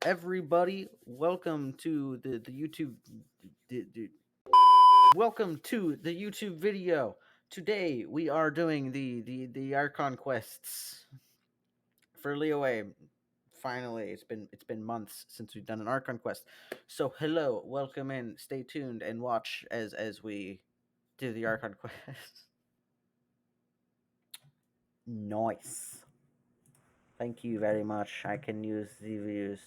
everybody? Welcome to the YouTube. Welcome to the YouTube video. Today we are doing the Archon quests for Liyue. Finally, it's been months since we've done an Archon quest. So hello, welcome in. Stay tuned and watch as we do the Archon quest. Nice. Thank you very much. I can use the views.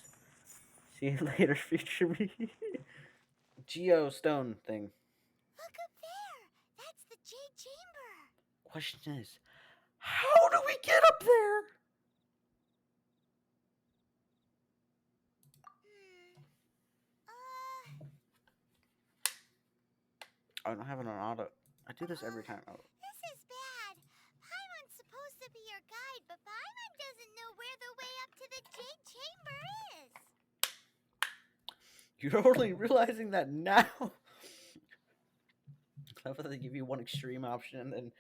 See you later, future me. Geostone thing. Look up there! That's the Jade Chamber! Question is, how do we get up there? I don't have it on auto. I do this every time. Oh. This is bad. Paimon's supposed to be your guide, but Paimon doesn't know where the way up to the Jade Chamber is. You're only realizing that now. Clever, they give you one extreme option, and then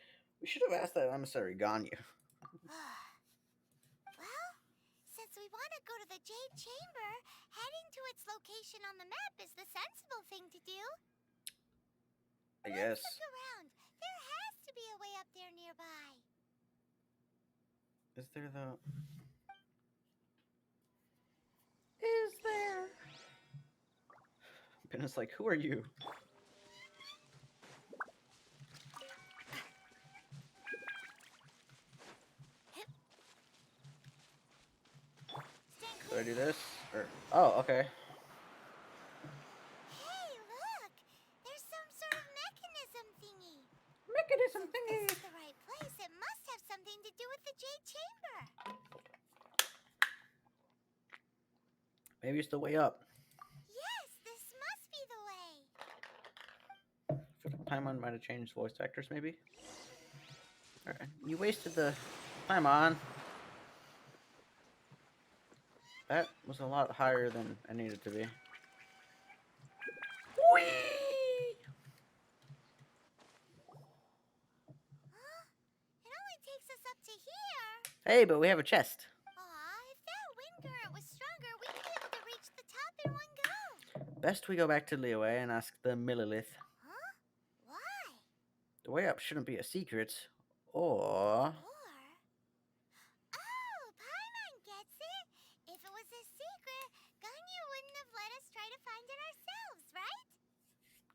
we should have asked that emissary Ganyu. Well, since we want to go to the Jade Chamber, heading to its location on the map is the sensible thing to do. I guess. Let's look around. There has to be a way up there nearby. Is there though? Is there? And it's like, who are you? Do I do this? Or oh, okay. Hey, look! There's some sort of mechanism thingy. Mechanism If thingy. this is the right place, it must have something to do with the Jade Chamber. Maybe it's the way up. Yes, this must be the way. I feel like Paimon might have changed voice actors, maybe. Alright, you wasted the Paimon. That was a lot higher than I needed to be. Whee! Huh? It only takes us up to here. Hey, but we have a chest. Aw, if that wind current was stronger, we'd be able to reach the top in one go. Best we go back to Liyue and ask the Millilith. Huh? Why? The way up shouldn't be a secret. Or... Oh, Paimon gets it. If it was a secret, Ganyu wouldn't have let us try to find it ourselves, right?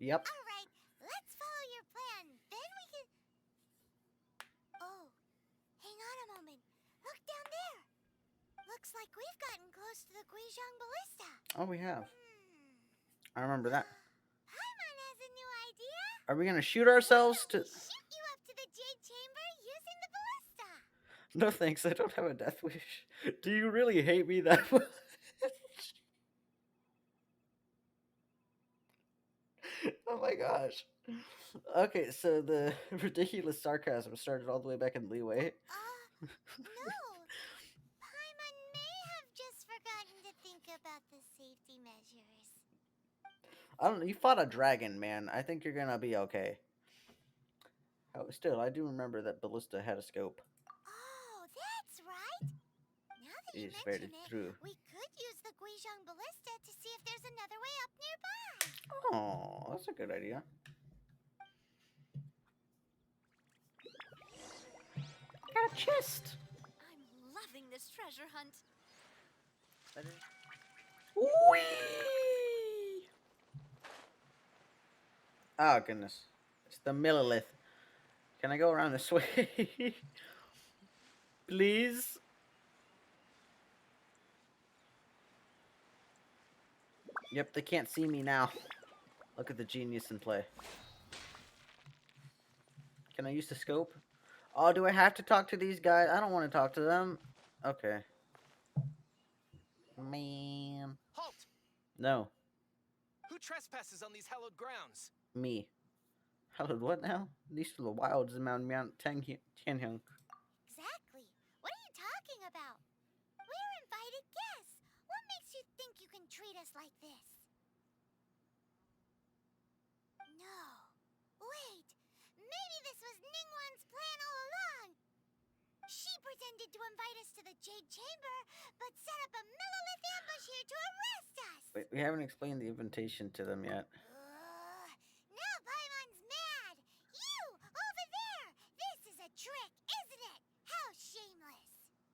Yep. All right, let's follow your plan. Then we can... Oh, hang on a moment. Look down there. Looks like we've gotten close to the Guizhong Ballista. Oh, we have. I remember that. Paimon has a new idea. Are we gonna shoot ourselves to... Shoot you up to the Jade Chamber using the ballista. No thanks, I don't have a death wish. Do you really hate me that much? Oh my gosh. Okay, so the ridiculous sarcasm started all the way back in Liyue. No. Paimon may have just forgotten to think about the safety measures. I don't know, you fought a dragon, man. I think you're gonna be okay. Oh, still, I do remember that ballista had a scope. Oh, that's right. Now that you It's very mention it, true. we could use the Guizhong Ballista to see if there's another way up nearby. Oh, that's a good idea. Got a chest. I'm loving this treasure hunt. Whee! Oh goodness, it's the Millilith. Can I go around this way? Please? Yep, they can't see me now. Look at the genius in play. Can I use the scope? Oh, do I have to talk to these guys? I don't want to talk to them. Okay. Man. Halt! No. Who trespasses on these hallowed grounds? Me. Hallowed what now? These are the wilds of Mount Tianhyung. Exactly. What are you talking about? We're invited guests. What makes you think you can treat us like this? No. Wait. Maybe this was Ningguang's plan all along. She pretended to invite us to the Jade Chamber, but set up a Millilith ambush here to Wait, we haven't explained the invitation to them yet. Now Paimon's mad! You! Over there! This is a trick, isn't it? How shameless!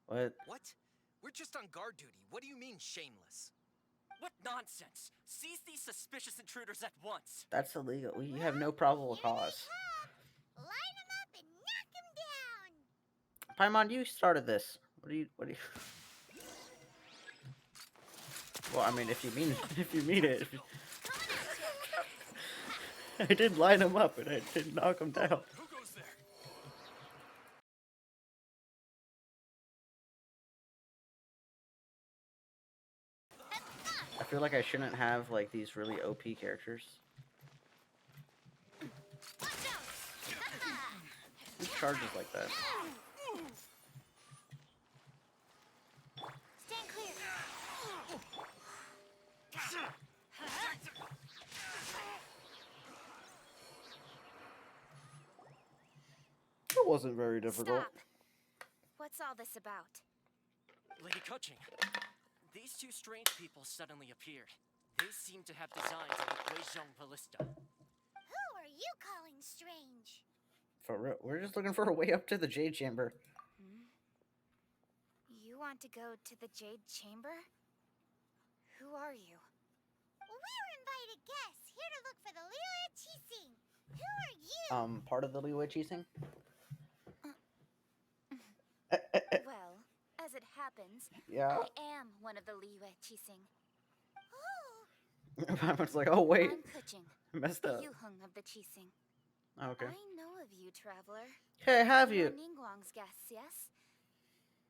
What? What? We're just on guard duty. What do you mean, shameless? What nonsense! Seize these suspicious intruders at once! That's illegal. We have no probable Here cause. they come! Line them up and knock them down! Paimon, you started this. What do you? Well, I mean, if you mean if you mean it, I did line them up and I did knock them down. Who goes there? I feel like I shouldn't have like these really OP characters. Who charges like that? Stand clear! It wasn't very difficult. Stop! What's all this about? Lady Coaching, these two strange people suddenly appeared. They seem to have designs on the Guizhong Ballista. Who are you calling strange? For real, we're just looking for a way up to the Jade Chamber. You want to go to the Jade Chamber? Who are you? We're invited guests here to look for the Liyue Act. Who are you? Part of the Liyue Act? Well, as it happens, Yeah. I am one of the Liyue Act. Oh, Paimon's like, oh wait, I'm Kuching, messed the up. Yuheng of the Qixing. Oh, okay. I know of you, traveler. Hey, have You're you? Ningguang's guests, yes?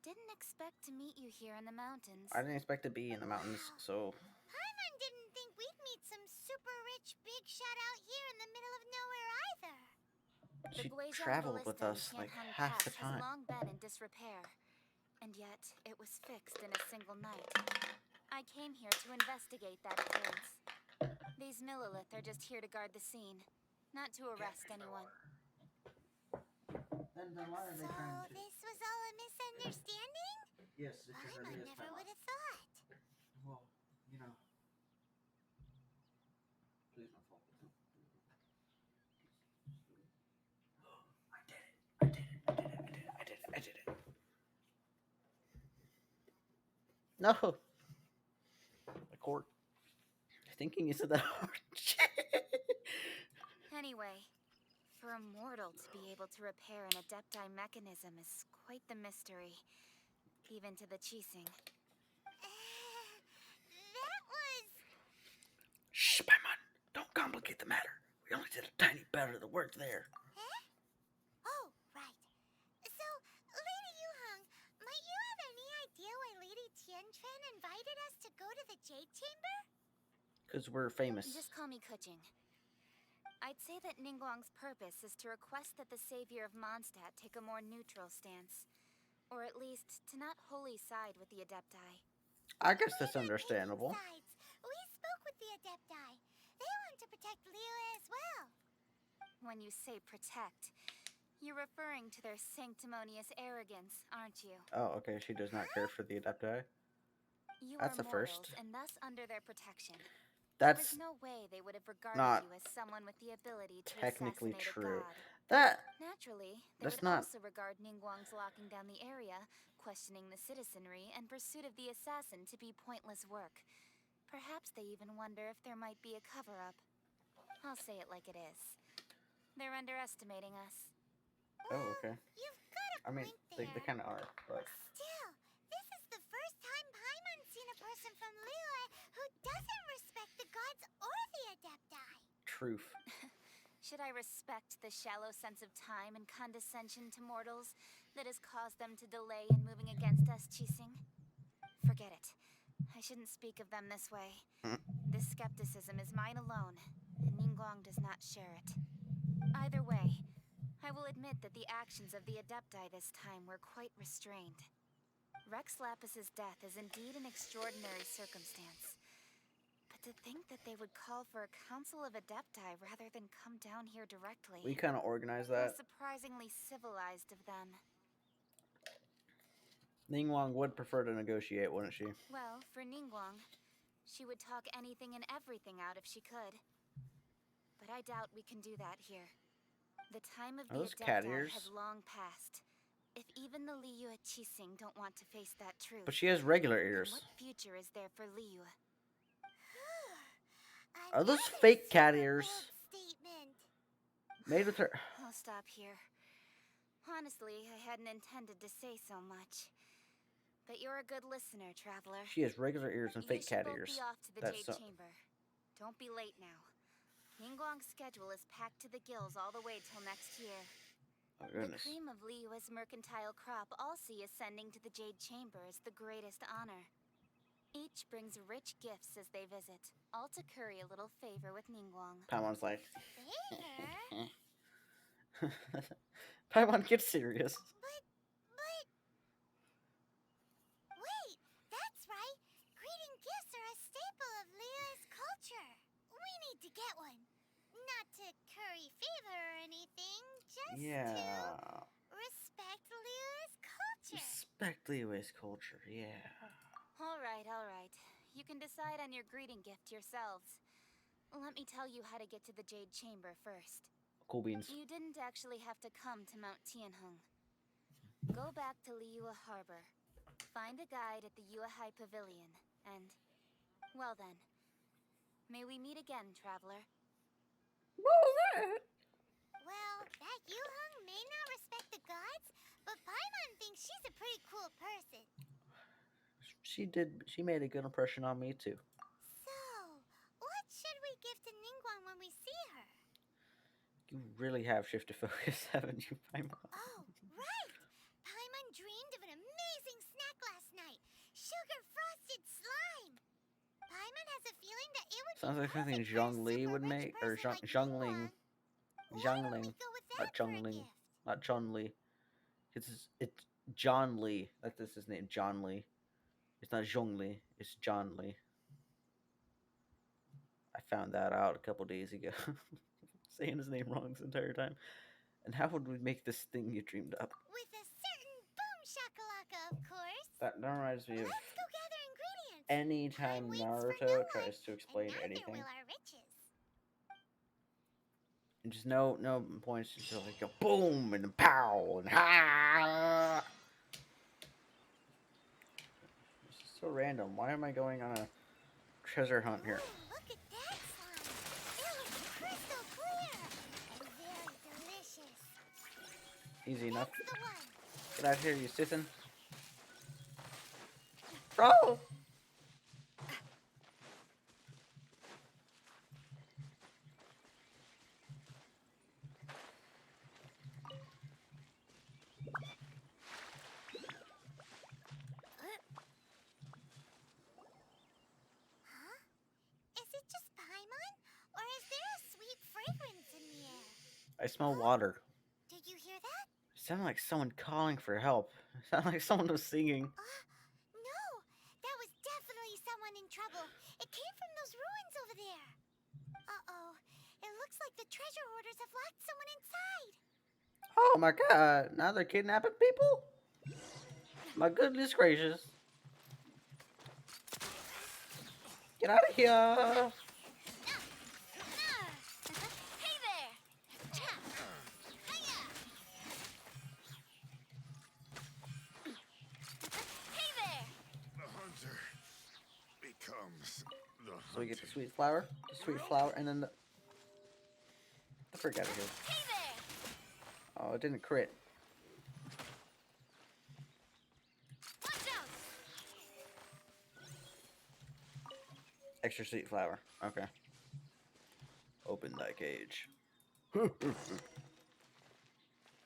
Didn't expect to meet you here in the mountains. I didn't expect to be in the mountains, so Paimon didn't think we'd meet some super rich big shot out here in the middle of nowhere either. The she Guizhong traveled with Ballista us in like Tianheng half the Pass time. has long been in disrepair, and yet it was fixed in a single night. I came here to investigate that occurrence. These Millilith are just here to guard the scene, not to arrest anyone. Then why are So this was all a misunderstanding? Yes, Paimon never would have thought. Well, you know. Please don't fall. I did it. No. The court. Thinking you said that hard. Anyway, for a mortal to be able to repair an Adepti mechanism is quite the mystery, even to the Qixing. That was... Shh, Paimon. Don't complicate the matter. We only did a tiny bit of the work there. Huh? Oh, right. So, Lady Yuheng, might you have any idea why Lady Tianquan invited us to go to the Jade Chamber? Because we're famous. Just call me Kuching. I'd say that Ningguang's purpose is to request that the savior of Mondstadt take a more neutral stance. Or at least, to not wholly side with the Adepti. I guess that's We're not taking understandable. sides. We spoke with the Adepti. They want to protect Liyue as well. When you say protect, you're referring to their sanctimonious arrogance, aren't you? Oh, okay. She does not care for the Adepti. You That's are a first. mortals, and thus under their protection. That's There's no way they would have regarded not you as someone with the ability to technically assassinate true. a god. That Naturally, they That's would not- also regard Ningguang's locking down the area, questioning the citizenry, and pursuit of the assassin to be pointless work. Perhaps they even wonder if there might be a cover-up. I'll say it like it is. They're underestimating us. Oh, okay. You've got a I mean, point they there. kind of are, but Still, this is the first time Paimon's seen a person from Liyue who doesn't respect the gods or the Adepti. truth. Should I respect the shallow sense of time and condescension to mortals that has caused them to delay in moving against us, Qixing? Forget it. I shouldn't speak of them this way. This skepticism is mine alone, and Ningguang does not share it. Either way, I will admit that the actions of the Adepti this time were quite restrained. Rex Lapis's death is indeed an extraordinary circumstance. But to think that they would call for a council of Adepti rather than come down here directly We kind of organized was that. surprisingly civilized of them. Ningguang would prefer to negotiate, wouldn't she? Well, for Ningguang, She would talk anything and everything out if she could. But I doubt we can do that here. The time of Are the those cat Adepti ears? has long passed. If even the Liyue don't want to face that truth, But she has regular then ears. what future is there for Liyue? Are those Another fake cat super ears? bold statement. Made with her. I'll stop here. Honestly, I hadn't intended to say so much. But you're a good listener, traveler. She has regular ears and You fake should cat both ears. be off to the That's Jade so. Chamber. Don't be late now. Ningguang's schedule is packed to the gills all the way till next year. Oh The goodness. cream of Liyue's mercantile crop all see ascending to the Jade Chamber is the greatest honor. Each brings rich gifts as they visit, all to curry a little favor with Ningguang. Paimon's like. Favor? Paimon, get serious. But... Wait, that's right. Greeting gifts are a staple of Liyue's culture. We need to get one. Not to curry favor or anything, just Yeah. to respect Liyue's culture. Respect Liyue's culture, yeah. All right. You can decide on your greeting gift yourselves. Let me tell you how to get to the Jade Chamber first. Cool beans. You didn't actually have to come to Mount Tianheng. Go back to Liyue Harbor. Find a guide at the Yuehai Pavilion, and... well then. May we meet again, traveler. Well, that Yuheng may not respect the gods, but Paimon thinks she's a pretty cool person. She made a good impression on me too. So, what should we give to Ningguang when we see her? You really have shifted focus, haven't you, Paimon? Oh, right! Paimon dreamed of an amazing snack last night. Sugar-frosted slime! Paimon has a feeling that it would Sounds be like something perfect for a Zhongli would super-rich make, or person like Zhongling. Ningguang. Why don't Zhongling. we go with Not that for a Zhongling. gift? Not John Lee. It's John Lee. That's his name, John Lee. It's not Zhong Li. It's John Lee. I found that out a couple days ago. Saying his name wrong this entire time. And how would we make this thing you dreamed up? With a certain boom shakalaka, of course. That reminds me of Let's go gather ingredients. anytime Time waits for Naruto no one, tries to explain and neither anything. will our riches. And just no points, just like go boom and pow and ha. This is so random. Why am I going on a treasure hunt here? Ooh, look at that slime. It looks crystal clear and very delicious. Easy enough. That's the one. Get out of here, you sitting. Bro! Huh? Is it just Paimon? Or is there a sweet fragrance in the air? I smell water. Did you hear that? It sounded like someone calling for help. It sounded like someone was singing. No! That was definitely someone in trouble. It came from those ruins over there. Uh-oh. It looks like the treasure hoarders have locked someone inside. Oh my god, now they're kidnapping people? My goodness gracious. Get out of here! Hey there! Hey there! The hunter becomes the hunted. So we get the sweet flower, and then the frick out of here. Hey there! Oh, it didn't crit. Watch out! Extra sweet flower. Okay. Open thy cage.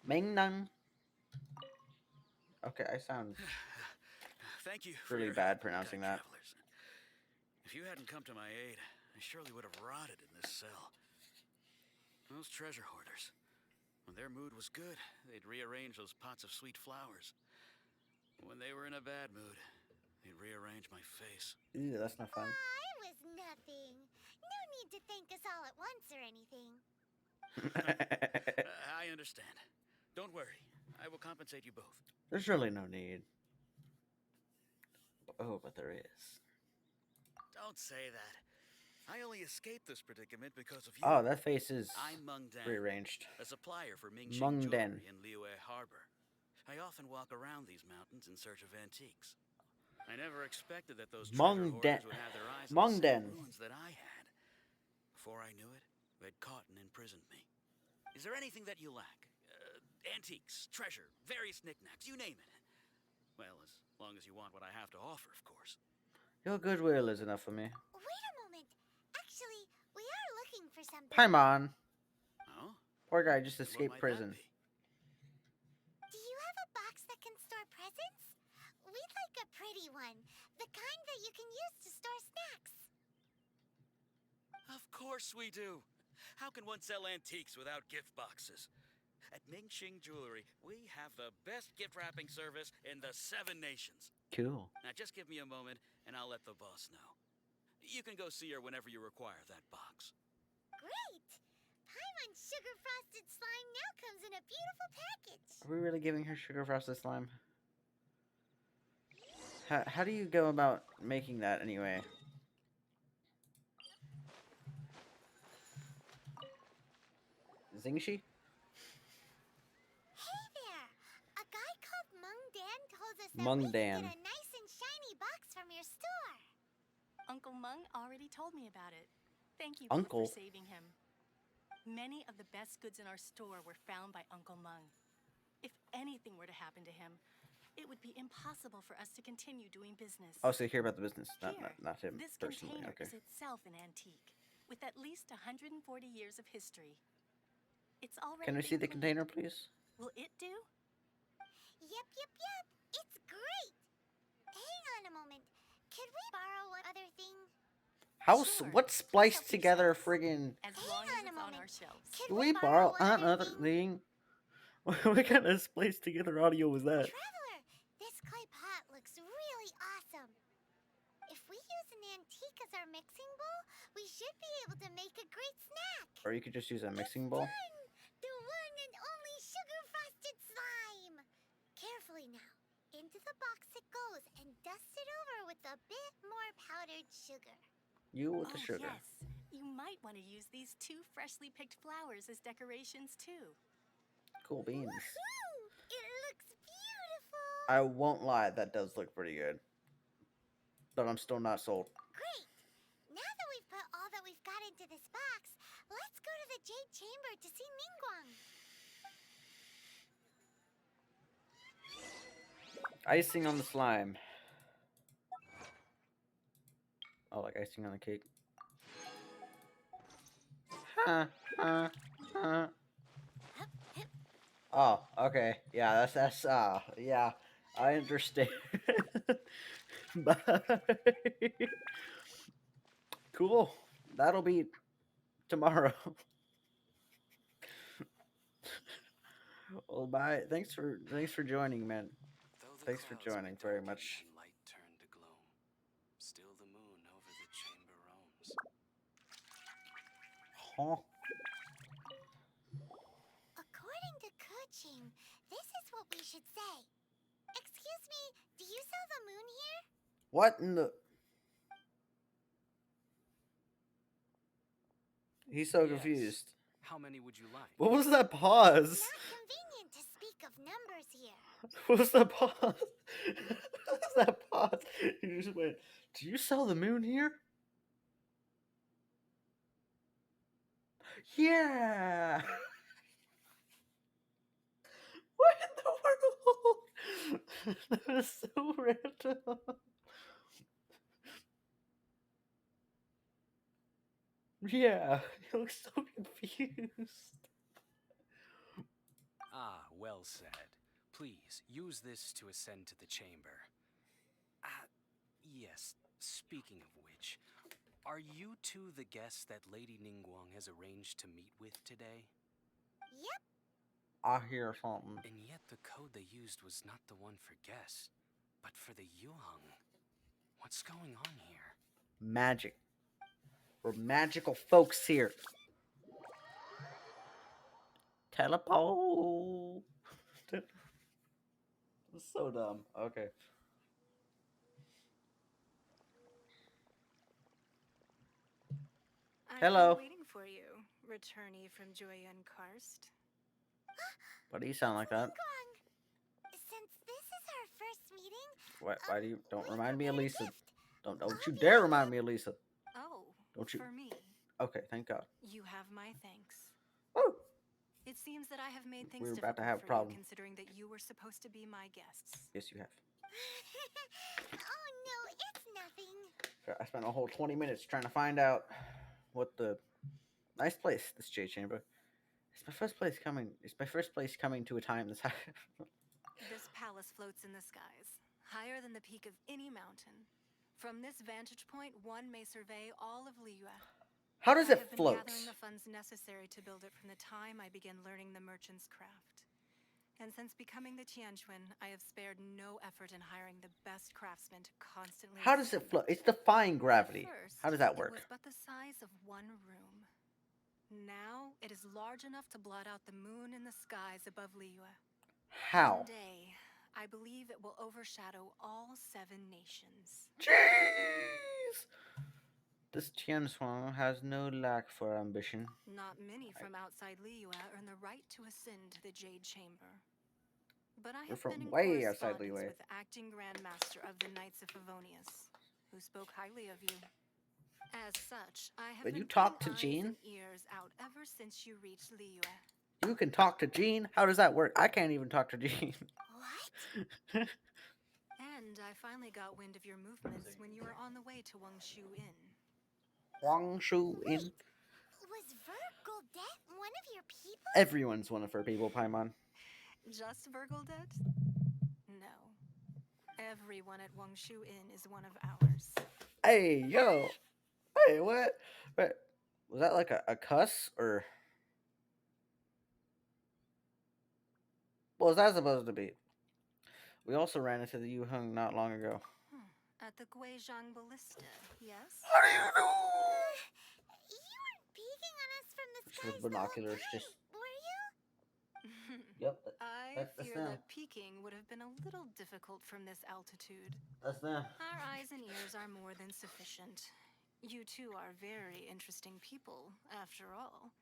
Ming Nang. Okay, I sound Thank you for really your bad help, pronouncing kind that. travelers. If you hadn't come to my aid, I surely would have rotted in this cell. Those treasure hoarders, when their mood was good, they'd rearrange those pots of sweet flowers. When they were in a bad mood, they'd rearrange my face. Ew, that's not fun. It was nothing. No need to thank us all at once or anything. I understand. Don't worry. I will compensate you both. There's really no need. Oh, but there is. Don't say that. I only escaped this predicament because of you. Oh, that face is I'm Meng Dan, rearranged. a supplier for Mingxing Meng Dan. Jewelry in Liyue Harbor. I often walk around these mountains in search of antiques. I never expected that those treasure Meng Dan. hoarders would have their eyes on the Meng same Dan. ruins that I had. Before I knew it, they'd caught and imprisoned me. Is there anything that you lack? Antiques, treasure, various knickknacks, you name it. Well, as long as you want what I have to offer, of course. Your goodwill is enough for me. Wait a moment. Actually, we are looking for something. Paimon. Oh? Poor guy just And what escaped might prison. that be? Do you have a box that can store presents? We'd like a pretty one. The kind that you can use to store snacks. Of course we do. How can one sell antiques without gift boxes? At Mingxing Jewelry, we have the best gift wrapping service in the 7 nations. Cool. Now just give me a moment and I'll let the boss know. You can go see her whenever you require that box. Great! Paimon's sugar frosted slime now comes in a beautiful package. Are we really giving her sugar frosted slime? How do you go about making that anyway? Zingshi? Hey there! A guy called Meng Dan told us that Meng we can Dan. get a nice and shiny box from your store. Uncle Meng already told me about it. Thank you Uncle? both for saving him. Many of the best goods in our store were found by Uncle Meng. If anything were to happen to him, it would be impossible for us to continue doing business. Oh, so you hear about the business, Here, not him this personally. container Okay. is itself an antique, with at least 140 years of history. It's already Can we see been the cleaned. container, please? Will it do? Yep. It's great! Hang on a moment. Could we borrow one other thing? How? Sure. What Just spliced help together yourselves. friggin'? As Hang long on as a it's on moment. our shelves. Could Do we we borrow another thing? thing? What kind of spliced together audio was that? Traveler, this clay pot looks really awesome. If we use an antique as our mixing bowl, we should be able to make a great snack. Or you could just use a mixing It's bowl. done! The one and only sugar frosted slime! Carefully now. Into the box it goes and dust it over with a bit more powdered sugar. You with the Oh, sugar. yes. You might want to use these 2 freshly picked flowers as decorations, too. Cool beans. Woohoo! It looks beautiful! I won't lie, that does look pretty good. But I'm still not sold. Great! Now that we've put all that we've got into this box, let's go to the Jade Chamber to see Ningguang. Icing on the slime. Oh, like icing on the cake. Oh, okay. Yeah, that's yeah. I understand. Bye. Cool. That'll be tomorrow. Well, bye. Thanks for joining, man. Though the Thanks for clouds joining may very darken much. and light turn to gloom, still the moon over the chamber roams. Huh? According to Kuching, this is what we should say. Excuse me, do you sell the moon here? What in the? He's so Yes. confused. How many would you like? What was that pause? Not convenient to speak of numbers here. What was that pause? What was that pause? You just went, do you sell the moon here? Yeah. What in the world? That was so random. Yeah, he looks so confused. Ah, well said. Please, use this to ascend to the chamber. Yes, speaking of which, are you two the guests that Lady Ningguang has arranged to meet with today? Yep. I hear something. And yet the code they used was not the one for guests, but for the Yuheng. What's going on here? Magic. We're magical folks here. Teleport. So dumb. Okay. Hello. been waiting for you, returnee from Joyun Karst. Why do you sound like that? Ningguang! Since this is our first meeting, Why do you don't we remind me of prepared a Lisa? gift. Don't I'll you give dare it remind me of Lisa. Oh, Don't you? for me. Okay, thank God. You have my thanks. Woo! It seems that I have made things We're about to difficult have a for problem. you, considering that you were supposed to be my guests. Yes, you have. Oh no, it's nothing. I spent a whole 20 minutes trying to find out what the nice place this J chamber. It's my first place coming. It's my first place coming to a time this high. This palace floats in the skies, higher than the peak of any mountain. From this vantage point, one may survey all of Liyue. How does I it have been float? gathering the funds necessary to build it from the time I began learning the merchant's craft. And since becoming the Tianquan, I have spared no effort in hiring the best craftsmen to constantly How does it expand float? It's defying gravity. At first, How does that it work? was but the size of one room. Now, it is large enough to blot out the moon in the skies above Liyue. How? One day, I believe it will overshadow all 7 nations. Jeez! This Tianshuang has no lack for ambition. Not many from outside Liyue earn the right to ascend to the Jade Chamber. But I We're have from been in way outside correspondence Liyue. with the acting Grand Master of the Knights of Favonius, who spoke highly of you. As such, I have But been you talk putting to eyes Jean? and ears out ever since you reached Liyue. You can talk to Jean? How does that work? I can't even talk to Jean. What? And I finally got wind of your movements when you were on the way to Wangshu Inn. Wangshu Inn? Was Vergoldet one of your people? Everyone's one of her people, Paimon. Just Vergoldet? No. Everyone at Wangshu Inn is one of ours. Hey, yo! Hey, what? Wait, was that like a cuss, or... What was that supposed to be? We also ran into the Yuheng not long ago. At the Guizhang Ballista, yes? How do you know? You weren't peeking on us from the Just skies with the whole binoculars, time, just... were you? Yep, I that's fear them. that peeking would have been a little difficult from this altitude. That's them. Our eyes and ears are more than sufficient. You two are very interesting people, after all.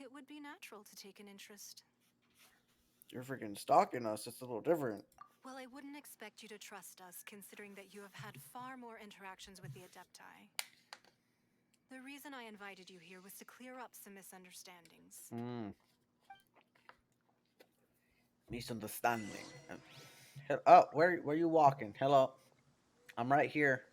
It would be natural to take an interest. You're freaking stalking us. It's a little different. Well, I wouldn't expect you to trust us, considering that you have had far more interactions with the Adepti. The reason I invited you here was to clear up some misunderstandings. Misunderstanding. Oh, where you walking? Hello. I'm right here.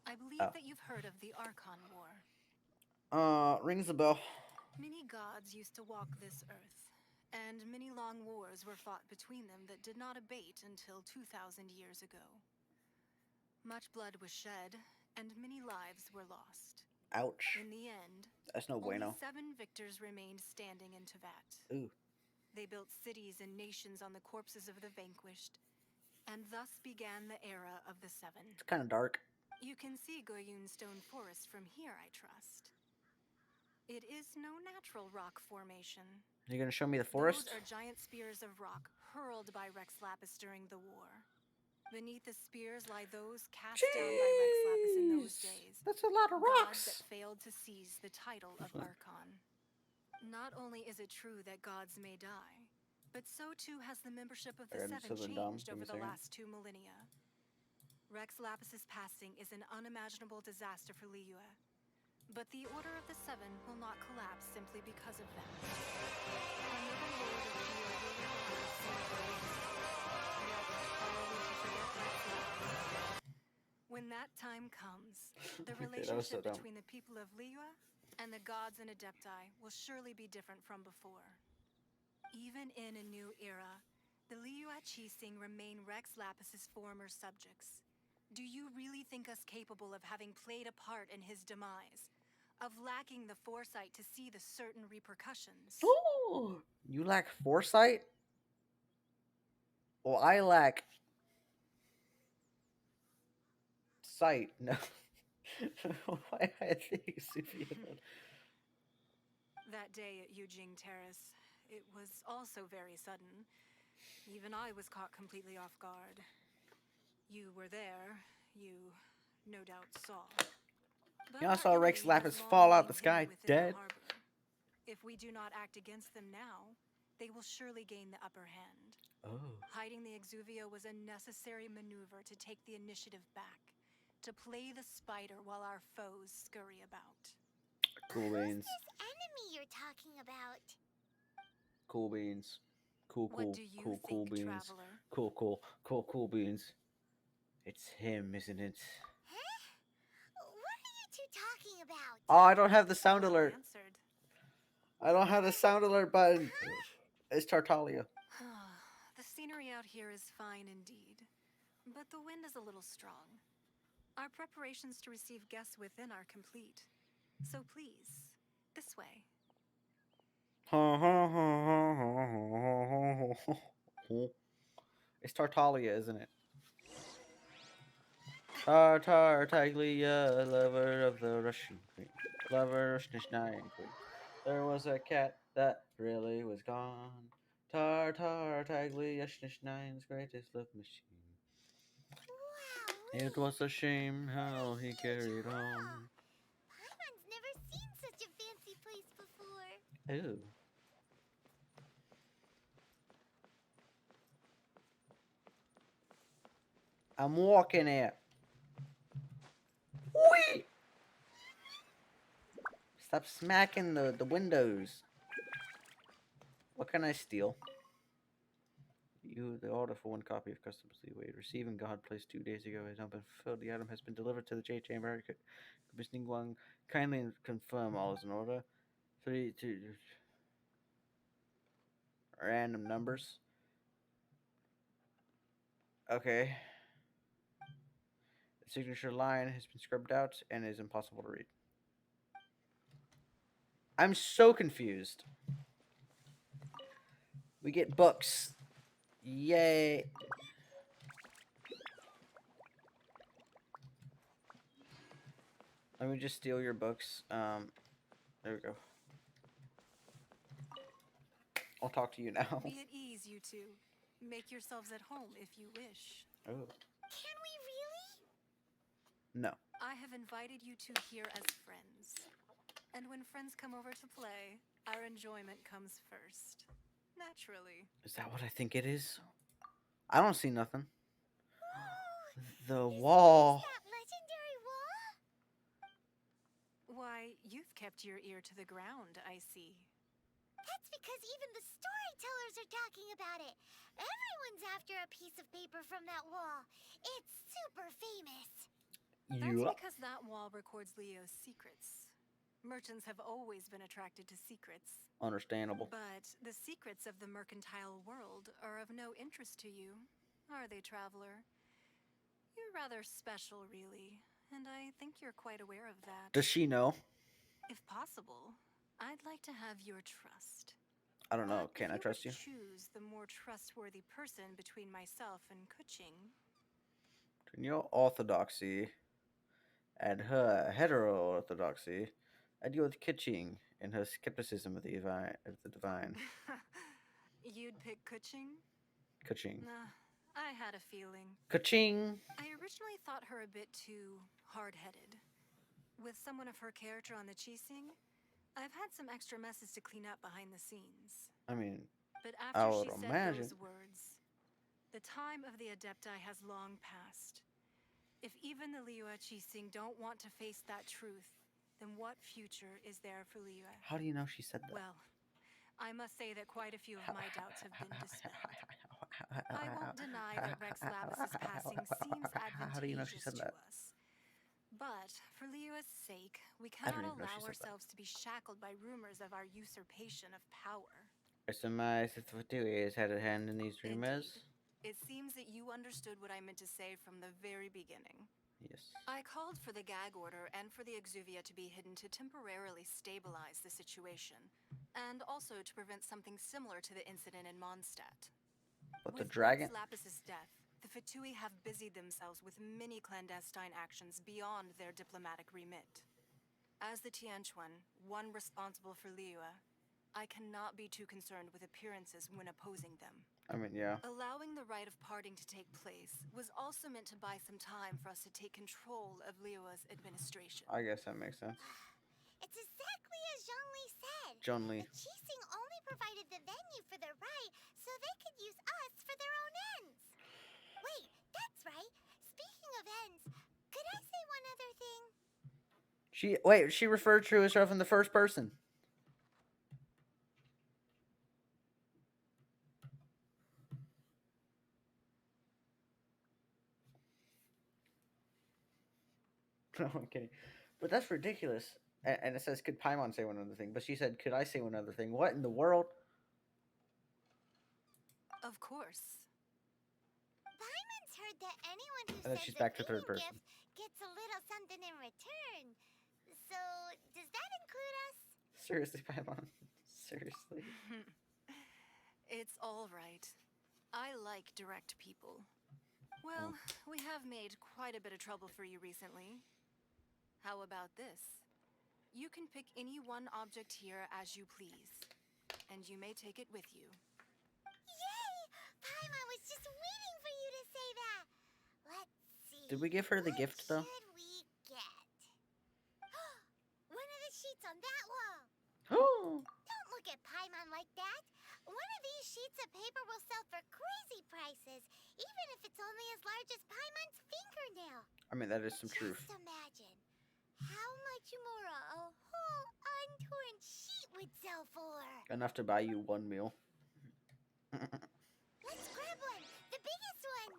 I believe that you've heard of the Archon War. Rings a bell. Many gods used to walk this earth, and many long wars were fought between them that did not abate until 2,000 years ago. Much blood was shed, and many lives were lost. Ouch. In the end, That's no bueno. only 7 victors remained standing in Teyvat. Ooh. They built cities and nations on the corpses of the vanquished, and thus began the era of the 7. It's kind of dark. You can see Goyun Stone Forest from here, I trust. It is no natural rock formation. You gonna show me the forest? Those are giant spears of rock hurled by Rex Lapis during the war. Beneath the spears lie those cast down by Rex Lapis in those days. That's a lot of Gods rocks. that failed to seize the title of Archon. Not only is it true that gods may die, but so too has the membership of the 7 changed over the last 2 millennia. Rex Lapis's passing is an unimaginable disaster for Liyue. But the Order of the 7 will not collapse simply because of that. Another lord of Liyue will rise celebrating. Yet, are we to forget Rex Lapis? When that time comes, the relationship between the people of Liyue and the gods and Adepti will surely be different from before. Even in a new era, the Liyue Qixing remain Rex Lapis's former subjects. Do you really think us capable of having played a part in his demise? Of lacking the foresight to see the certain repercussions? Ooh, you lack foresight? Well, I lack sight. No. Why I think stupid. That day at Yujing Terrace, it was also very sudden. Even I was caught completely off guard. You were there. You no doubt saw. But Y'all our saw Rex enemy has Lapis long fall out lain the sky hidden within dead. the harbor. If we do not act against them now, they will surely gain the upper hand. Oh. Hiding the Exuvia was a necessary maneuver to take the initiative back, to play the spider while our foes scurry about. Cool beans. Who's this enemy you're talking about? Cool beans. Cool What do you think, beans. traveler? Cool beans. It's him, isn't it? Huh? What are you two talking about? Oh, I don't have the sound Well alert. answered. I don't have the sound alert button. It's Tartaglia. The scenery out here is fine indeed, but the wind is a little strong. Our preparations to receive guests within are complete. So please, this way. It's Tartaglia, isn't it? Tartaglia, lover of the Russian queen. Lover of Russian queen. There was a cat that really was gone. Tartaglia, Schnischnein's greatest love machine. Wow. It was a shame how he carried on. Paimon's never seen such a fancy place before. Ew. I'm walking it. Whee! Stop smacking the windows. What can I steal? The order for 1 copy of Customs Liyue. Receiving God placed 2 days ago has now been fulfilled. The item has been delivered to the J Chamber. Miss Ningguang, kindly confirm all is in order. 2 random numbers. Okay. The signature line has been scrubbed out and is impossible to read. I'm so confused. We get books. Yay. Let me just steal your books. There we go. I'll talk to you now. Be at ease, you two. Make yourselves at home if you wish. Oh. Can we really? No. I have invited you two here as friends. And when friends come over to play, our enjoyment comes first. Naturally. Is that what I think it is? I don't see nothing. The Is wall. that legendary wall? Why, you've kept your ear to the ground, I see. That's because even the storytellers are talking about it. Everyone's after a piece of paper from that wall. It's super famous. That's because that wall records Leo's secrets. Merchants have always been attracted to secrets. Understandable. But the secrets of the mercantile world are of no interest to you, are they, traveler? You're rather special, really, and I think you're quite aware of that. Does she know? If possible, I'd like to have your trust. I don't know. But Can I if trust you? Choose the more trustworthy person between myself and Kuching. Between your orthodoxy and her hetero-orthodoxy, I deal with Kitching and her skepticism of the divine. You'd pick Kuching? Kuching. Nah, I had a feeling. Kuching. I originally thought her a bit too hard-headed. With someone of her character on the Qixing, I've had some extra messes to clean up behind the scenes. I mean, but I after would she said imagine. those words, the time of the Adepti has long passed. If even the Liyue Qixing don't want to face that truth, then what future is there for Liyue? How do you know she said that? Well, I must say that quite a few of my doubts have been dispelled. I won't deny that Rex Lapis' passing seems advantageous How do you know she said that? to us. But for Liyue's sake, we I don't cannot even know allow she said that. ourselves to be shackled by rumors of our usurpation of power. I surmise that the Fatui has had a hand in these rumors. It seems that you understood what I meant to say from the very beginning. Yes. I called for the gag order and for the Exuvia to be hidden to temporarily stabilize the situation, and also to prevent something similar to the incident in Mondstadt. But the With dragon? Rex Lapis's death, the Fatui have busied themselves with many clandestine actions beyond their diplomatic remit. As the Tianquan, one responsible for Liyue, I cannot be too concerned with appearances when opposing them. I mean, yeah. Allowing the rite of parting to take place was also meant to buy some time for us to take control of Liyue's administration. I guess that makes sense. It's exactly as Zhongli said. Zhongli. The Qixing only provided the venue for the rite so they could use us for their own ends. Wait, that's right. Speaking of ends, could I say one other thing? She referred to herself in the first person. No, I'm kidding. But that's ridiculous. And it says, could Paimon say one other thing? But she said, could I say one other thing? What in the world? Of course. Paimon's heard that anyone who And then sends she's a back to third greeting person. gift gets a little something in return. So, does that include us? Seriously, Paimon. Seriously. It's all right. I like direct people. Well, we have made quite a bit of trouble for you recently. How about this? You can pick any one object here as you please, and you may take it with you. Yay! Paimon was just waiting for you to say that. Let's see. Did we give her the gift, though? What should we get? One of the sheets on that wall. Oh. Don't look at Paimon like that. One of these sheets of paper will sell for crazy prices, even if it's only as large as Paimon's fingernail. I mean, that is some truth. Just imagine how much more a whole untorn sheet would sell for. Enough to buy you one meal. Let's grab one, the biggest one.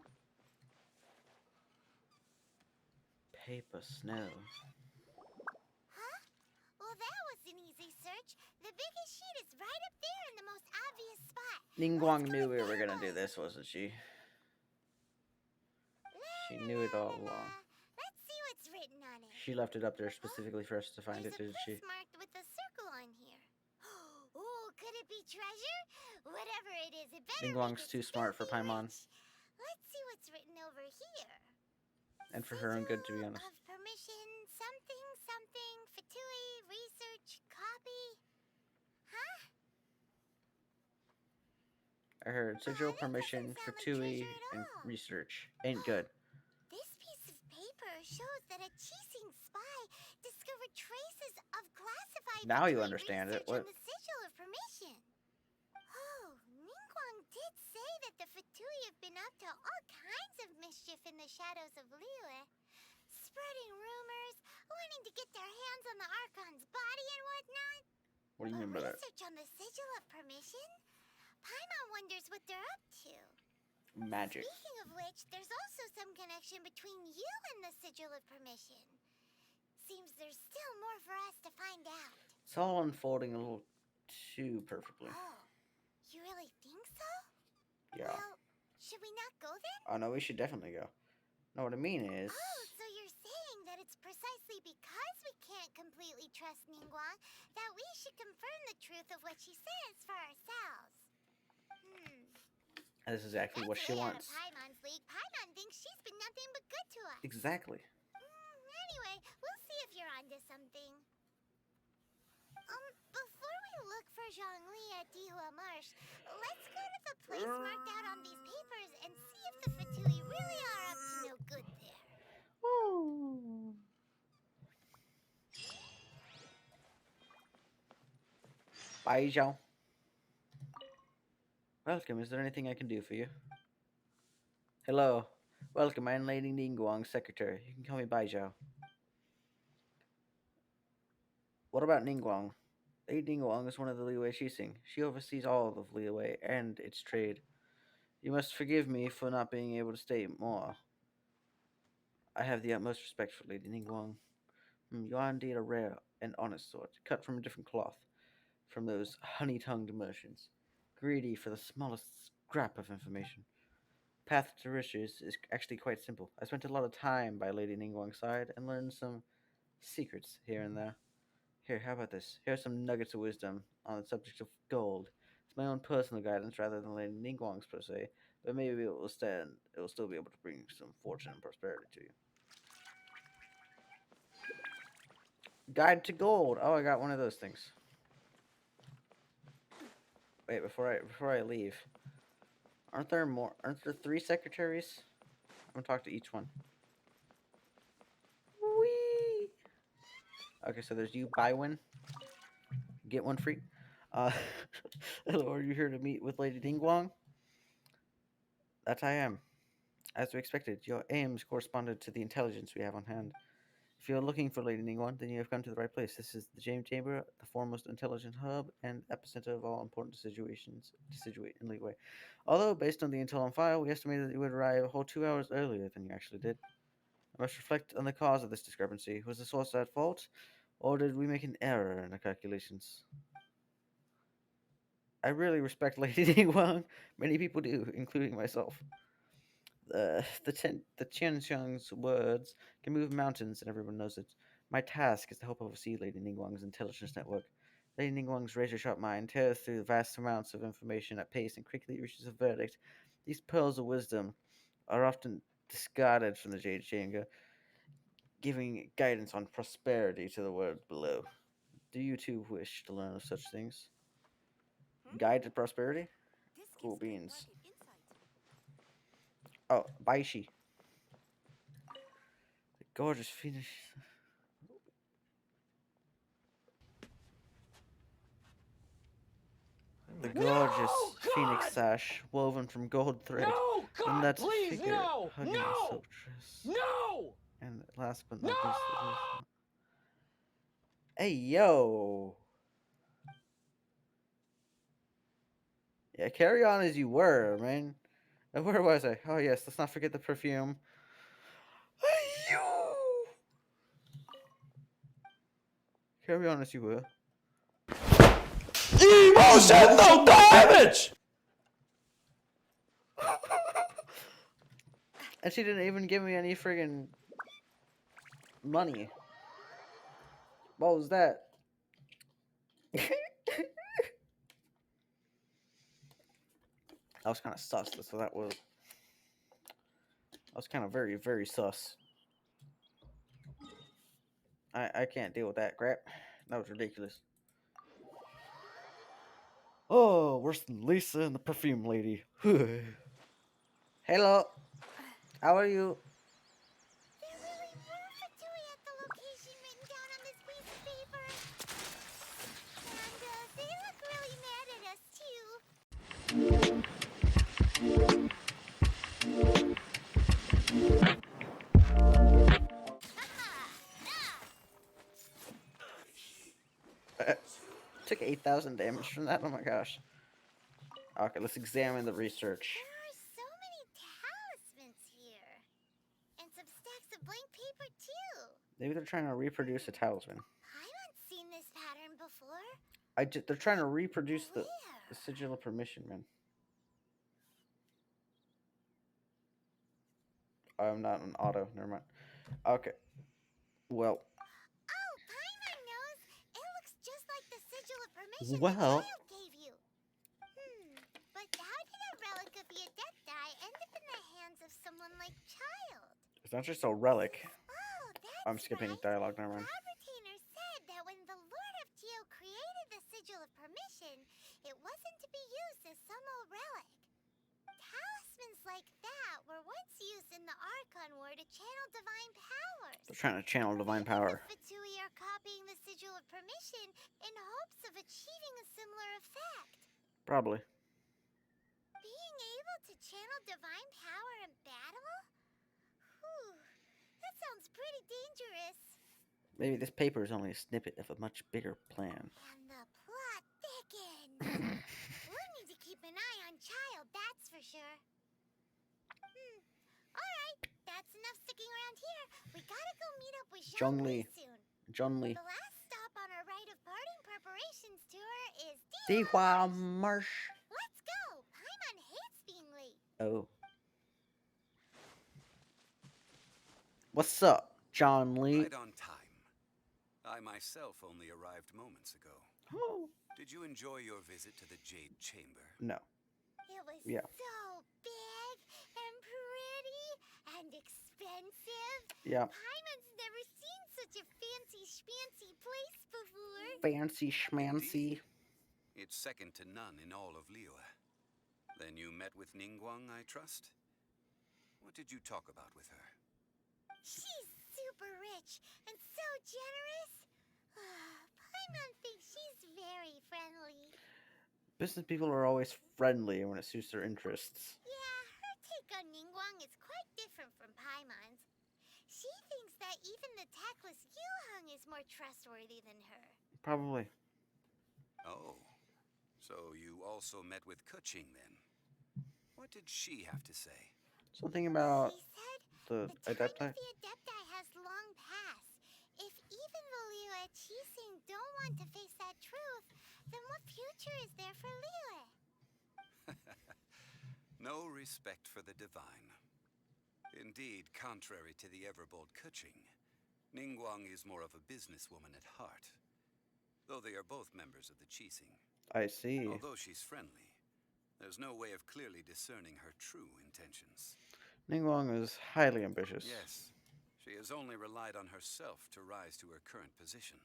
Paper snow. Huh? Well, that was an easy search. The biggest sheet is right up there in the most obvious spot. Ningguang knew we were gonna do this, wasn't she? She knew it all along. Let's see what's written on it. She left it up there specifically for us to find it, There's didn't a she? place marked with a circle on here. Oh, could it be treasure? Whatever it is, it better Ningguang's make too it smart for filthy Paimon. rich. Let's see what's written over here. And for her own good, to be Sigil honest. Of permission, something, something, Fatui, research, copy. Huh? I heard sigil, that permission, doesn't sound like Fatui, treasure at and all. research. Ain't good. This piece of paper shows that a Qixing spy discovered traces of classified Now you Fatui understand it. research What? on the sigil of permission. Oh, Ningguang did say that the Fatui have been up to all kinds of mischief in the shadows of Liyue, spreading rumors, wanting to get their hands on the Archon's body and whatnot. What do you mean by that? Research on the sigil of permission? Paimon wonders what they're up to. Magic. Speaking of which, there's also some connection between you and the sigil of permission. Seems there's still more for us to find out. It's all unfolding a little too perfectly. Oh, you really think so? Yeah. Well, should we not go then? Oh no, we should definitely go. No, what I mean is, Oh, so you're saying that it's precisely because we can't completely trust Ningguang that we should confirm the truth of what she says for ourselves. this is exactly what she That's way wants. out of Paimon's league. Paimon thinks she's been nothing but good to us. Exactly. Anyway, we'll see if you're onto something. Before we look for Zhongli at Dihua Marsh, let's go to the place marked out on these papers and see if the Fatui really are up to no good there. Ooh. Bye, Zhao. Welcome. Is there anything I can do for you? Hello. Welcome, I'm Lady Ningguang's secretary. You can call me Bai Zhao. What about Ningguang? Lady Ningguang is one of the Liyue Qixing. She oversees all of Liyue and its trade. You must forgive me for not being able to state more. I have the utmost respect for Lady Ningguang. You are indeed a rare and honest sort, cut from a different cloth from those honey-tongued merchants, greedy for the smallest scrap of information. Path to riches is actually quite simple. I spent a lot of time by Lady Ningguang's side and learned some secrets here and there. Here, how about this? Here are some nuggets of wisdom on the subject of gold. It's my own personal guidance rather than Lady Ningguang's per se, but maybe it will stand. It will still be able to bring some fortune and prosperity to you. Guide to gold. Oh, I got one of those things. Wait, before I leave, aren't there more? Aren't there 3 secretaries? I'm gonna talk to each one. Whee! Okay, so there's you, buy one, get one free. Uh, hello, are you here to meet with Lady Dingguang? That I am. As we expected, your aims corresponded to the intelligence we have on hand. If you're looking for Lady Ningguang, then you have come to the right place. This is the James Chamber, the foremost intelligent hub and epicenter of all important situations situate in Liyue. Although, based on the intel on file, we estimated that you would arrive a whole 2 hours earlier than you actually did. I must reflect on the cause of this discrepancy. Was the source at fault, or did we make an error in the calculations? I really respect Lady Ningguang. Many people do, including myself. The Qianxiang's words can move mountains, and everyone knows it. My task is to help oversee Lady Ningguang's intelligence network. Lady Ningguang's razor-sharp mind tears through vast amounts of information at pace and quickly reaches a verdict. These pearls of wisdom are often discarded from the Jade Chamber, giving guidance on prosperity to the world below. Do you too wish to learn of such things? Guide to prosperity? Cool beans. Oh, Baishi. The gorgeous Phoenix. The gorgeous Phoenix sash woven from gold thread. No! God, And that please, figure no! hugging the No! silk dress. No! And last but not least, hey yo! Yeah, carry on as you were, man. Where was I? Oh yes, let's not forget the perfume. Hey yo! Carry on as you were. Emotional damage! And she didn't even give me any friggin' money. What was that? That was kind of sus. So that was kind of very, very sus. I can't deal with that crap. That was ridiculous. Oh, worse than Lisa and the perfume lady. Hello. How are you? There really were Fatui at the location written down on this piece of paper. And they look really mad at us too. Took 8,000 damage from that. Oh my gosh. Okay, let's examine the research. There are so many talismans here. And some stacks of blank paper too. Maybe they're trying to reproduce a talisman. I haven't seen this pattern before. They're trying to reproduce the Where? sigil of permission, man. I'm not an auto. Never mind. Okay. Well. Oh, Paimon knows. It looks just like the sigil of permission the Well. child gave you. But how did a relic of the Adepti end up in the hands of someone like Child? It's not just a relic. Oh, that's I'm skipping right. dialogue. Never mind. Our retainer said that when the Lord of Geo created the sigil of permission, it wasn't to be used as some old relic. Talismans like that were once used in the Archon War to channel divine powers. They're trying to channel divine power. The Fatui are copying the sigil of permission in hopes of achieving a similar effect. Probably. Being able to channel divine power in battle? Whew, that sounds pretty dangerous. Maybe this paper is only a snippet of a much bigger plan. And the plot thickens. We'll need to keep an eye on Child, that's for sure. Alright, that's enough sticking around here. We gotta go meet up with Zhongli soon. Zhongli. The last stop on our rite of parting preparations tour is Dihua Marsh. Let's go! Paimon hates being late. Oh. What's up, John Lee? Right on time. I myself only arrived moments ago. Oh. Did you enjoy your visit to the Jade Chamber? No. It was Yeah. so big and pretty and expensive. Yeah. Paimon's never seen such a fancy schmancy place before. Fancy schmancy. It it's second to none in all of Liyue. Then you met with Ningguang, I trust? What did you talk about with her? She's super rich and so generous. Paimon thinks she's very friendly. Business people are always friendly when it suits their interests. Yeah, her take on Ningguang is quite different from Paimon's. She thinks that even the tactless Yuheng is more trustworthy than her. Probably. Oh, so you also met with Keqing then? What did she have to say? Something about She said the the time Adepti? of the Adepti has long passed. If even the Liyue Act don't want to face that truth, then what future is there for Liyue? No respect for the divine. Indeed, contrary to the ever-bold Keqing, Ningguang is more of a businesswoman at heart. Though they are both members of the Qixing. I see. Although she's friendly, there's no way of clearly discerning her true intentions. Ningguang is highly ambitious. Yes, she has only relied on herself to rise to her current position.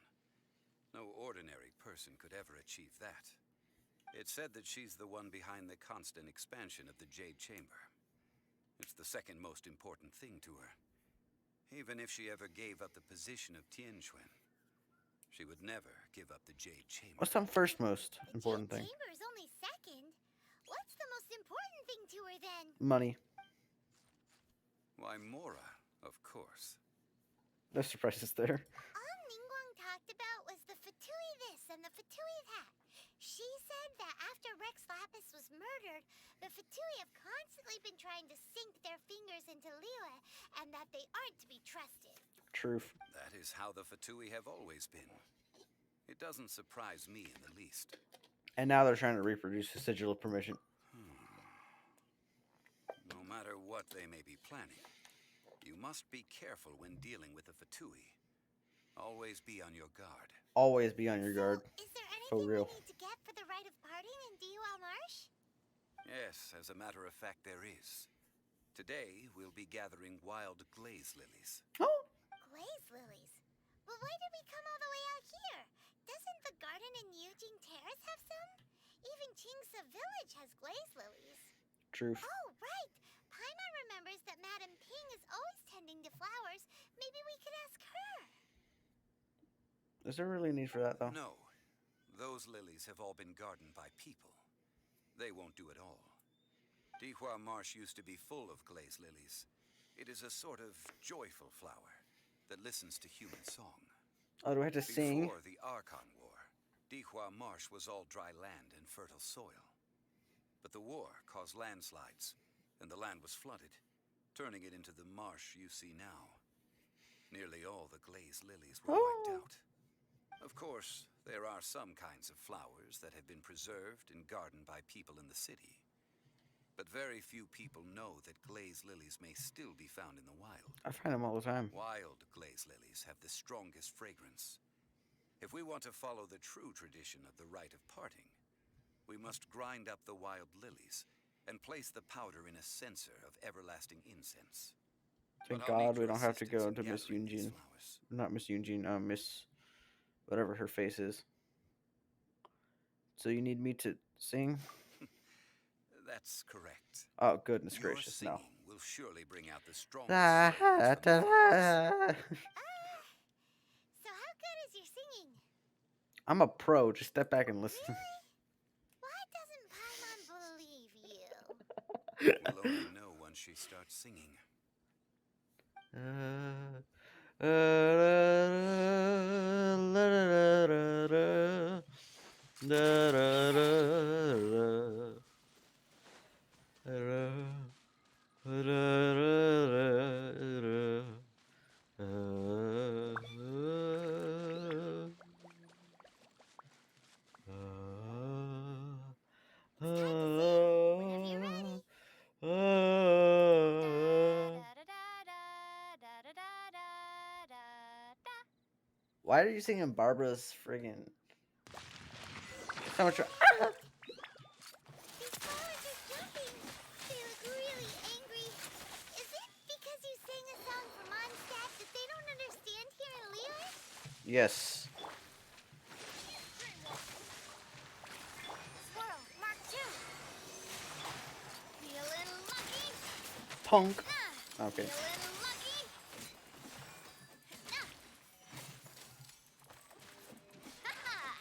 No ordinary person could ever achieve that. It's said that she's the one behind the constant expansion of the Jade Chamber. It's the second most important thing to her. Even if she ever gave up the position of Tianquan, she would never give up the Jade Chamber. What's the first most important The thing? Jade Chamber is only second. What's the most important thing to her then? Money. Why, Mora, of course. No surprises there. All Ningguang talked about was the Fatui this and the Fatui that. She said that after Rex Lapis was murdered, the Fatui have constantly been trying to sink their fingers into Liyue, and that they aren't to be trusted. Truth. That is how the Fatui have always been. It doesn't surprise me in the least. And now they're trying to reproduce the sigil of permission. No matter what they may be planning, you must be careful when dealing with the Fatui. Always be on your guard. Always be on your guard. Is there For anything real. we need to get for the rite of parting in Diwa Marsh? Yes, as a matter of fact, there is. Today, we'll be gathering wild glaze lilies. Oh, Glaze lilies? But why did we come all the way out here? Doesn't the garden in Yujing Terrace have some? Even Qingsa Village has glaze lilies. truth. Oh, right! Paimon remembers that Madame Ping is always tending to flowers. Maybe we could ask her. Is there really a need for that, though? No. Those lilies have all been gardened by people. They won't do it all. Dihua Marsh used to be full of glaze lilies. It is a sort of joyful flower that listens to human song. Oh, do I have to sing? Before the Archon War, Dihua Marsh was all dry land and fertile soil. But the war caused landslides, and the land was flooded, turning it into the marsh you see now. Nearly all the glaze lilies were wiped out. Of course, there are some kinds of flowers that have been preserved and gardened by people in the city. But very few people know that glaze lilies may still be found in the wild. I find them all the time. Wild glaze lilies have the strongest fragrance. If we want to follow the true tradition of the rite of parting, we must grind up the wild lilies and place the powder in a censer of everlasting incense. Thank But I'll need God we your don't have to assistance go in to Miss gathering these Eugene. flowers. Not Miss Eugene, Miss... whatever her face is. So you need me to sing? That's correct. Oh, goodness Your gracious, singing no. will surely bring out the strongest fragrance from the flowers. So how good is your singing? I'm a pro. Just step back and listen. Really? Why doesn't Paimon believe you? We'll only know once she starts singing. Whenever you're ready. Why are you singing Barbara's friggin'? How much? These flowers are jumping. They look really angry. Is it because you sang a song for Mondstadt that they don't understand here in Liyue? Yes. punk. Okay.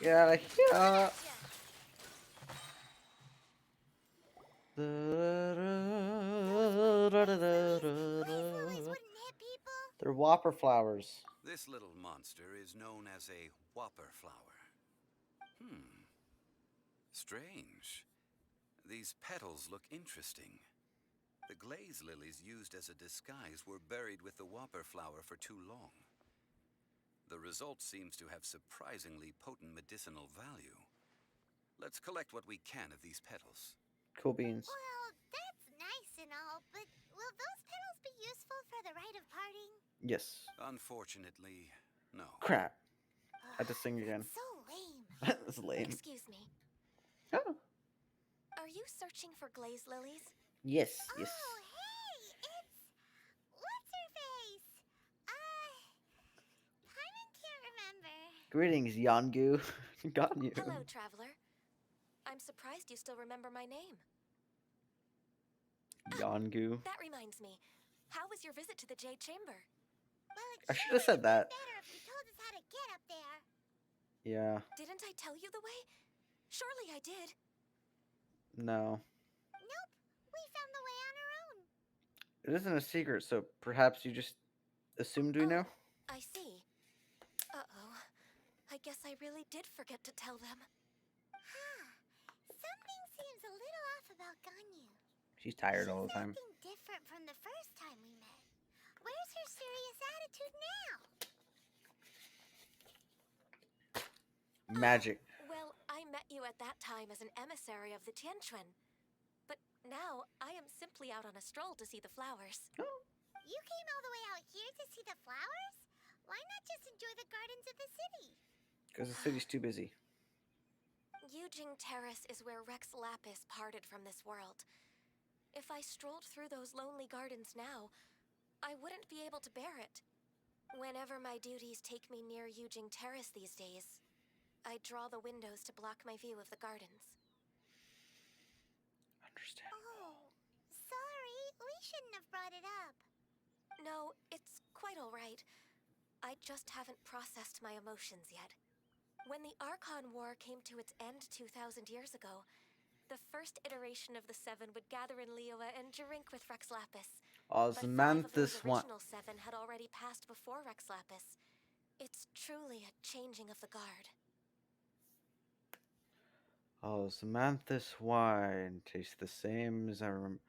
Get out of here. They're whopper flowers. This little monster is known as a whopper flower. Strange. These petals look interesting. The glaze lilies used as a disguise were buried with the whopper flower for too long. The result seems to have surprisingly potent medicinal value. Let's collect what we can of these petals. Cool beans. Well, that's nice and all, but will those petals be useful for the rite of parting? Yes. Unfortunately, no. Crap. I had to sing again. So lame. That's lame. Excuse me. Oh. Are you searching for glaze lilies? Yes, yes. Oh, hey, it's... What's her face? Paimon can't remember. Greetings, Yangu. Got you. Hello, traveler. I'm surprised you still remember my name. Yangu. That reminds me. How was your visit to the Jade Chamber? Well, it I sure should have said would have that. been better if you told us how to get up there. Yeah. Didn't I tell you the way? Surely I did. No. Nope, we found the way on our own. It isn't a secret, so perhaps you just assumed we know? I see. Uh-oh. I guess I really did forget to tell them. Something seems a little off about Ganyu. She's tired all the time. Something different from the first time we met. Where's her serious attitude now? Magic. Well, I met you at that time as an emissary of the Tianquan. But now, I am simply out on a stroll to see the flowers. You came all the way out here to see the flowers? Why not just enjoy the gardens of the city? Because the city's too busy. Yujing Terrace is where Rex Lapis parted from this world. If I strolled through those lonely gardens now, I wouldn't be able to bear it. Whenever my duties take me near Yujing Terrace these days, I draw the windows to block my view of the gardens. Understand. Oh, sorry. We shouldn't have brought it up. No, it's quite all right. I just haven't processed my emotions yet. When the Archon War came to its end 2,000 years ago, the first iteration of the Seven would gather in Liyue and drink with Rex Lapis. But 5 of those Osmanthus one. original 7 had already passed before Rex Lapis. It's truly a changing of the guard. Osmanthus wine tastes the same as I remember.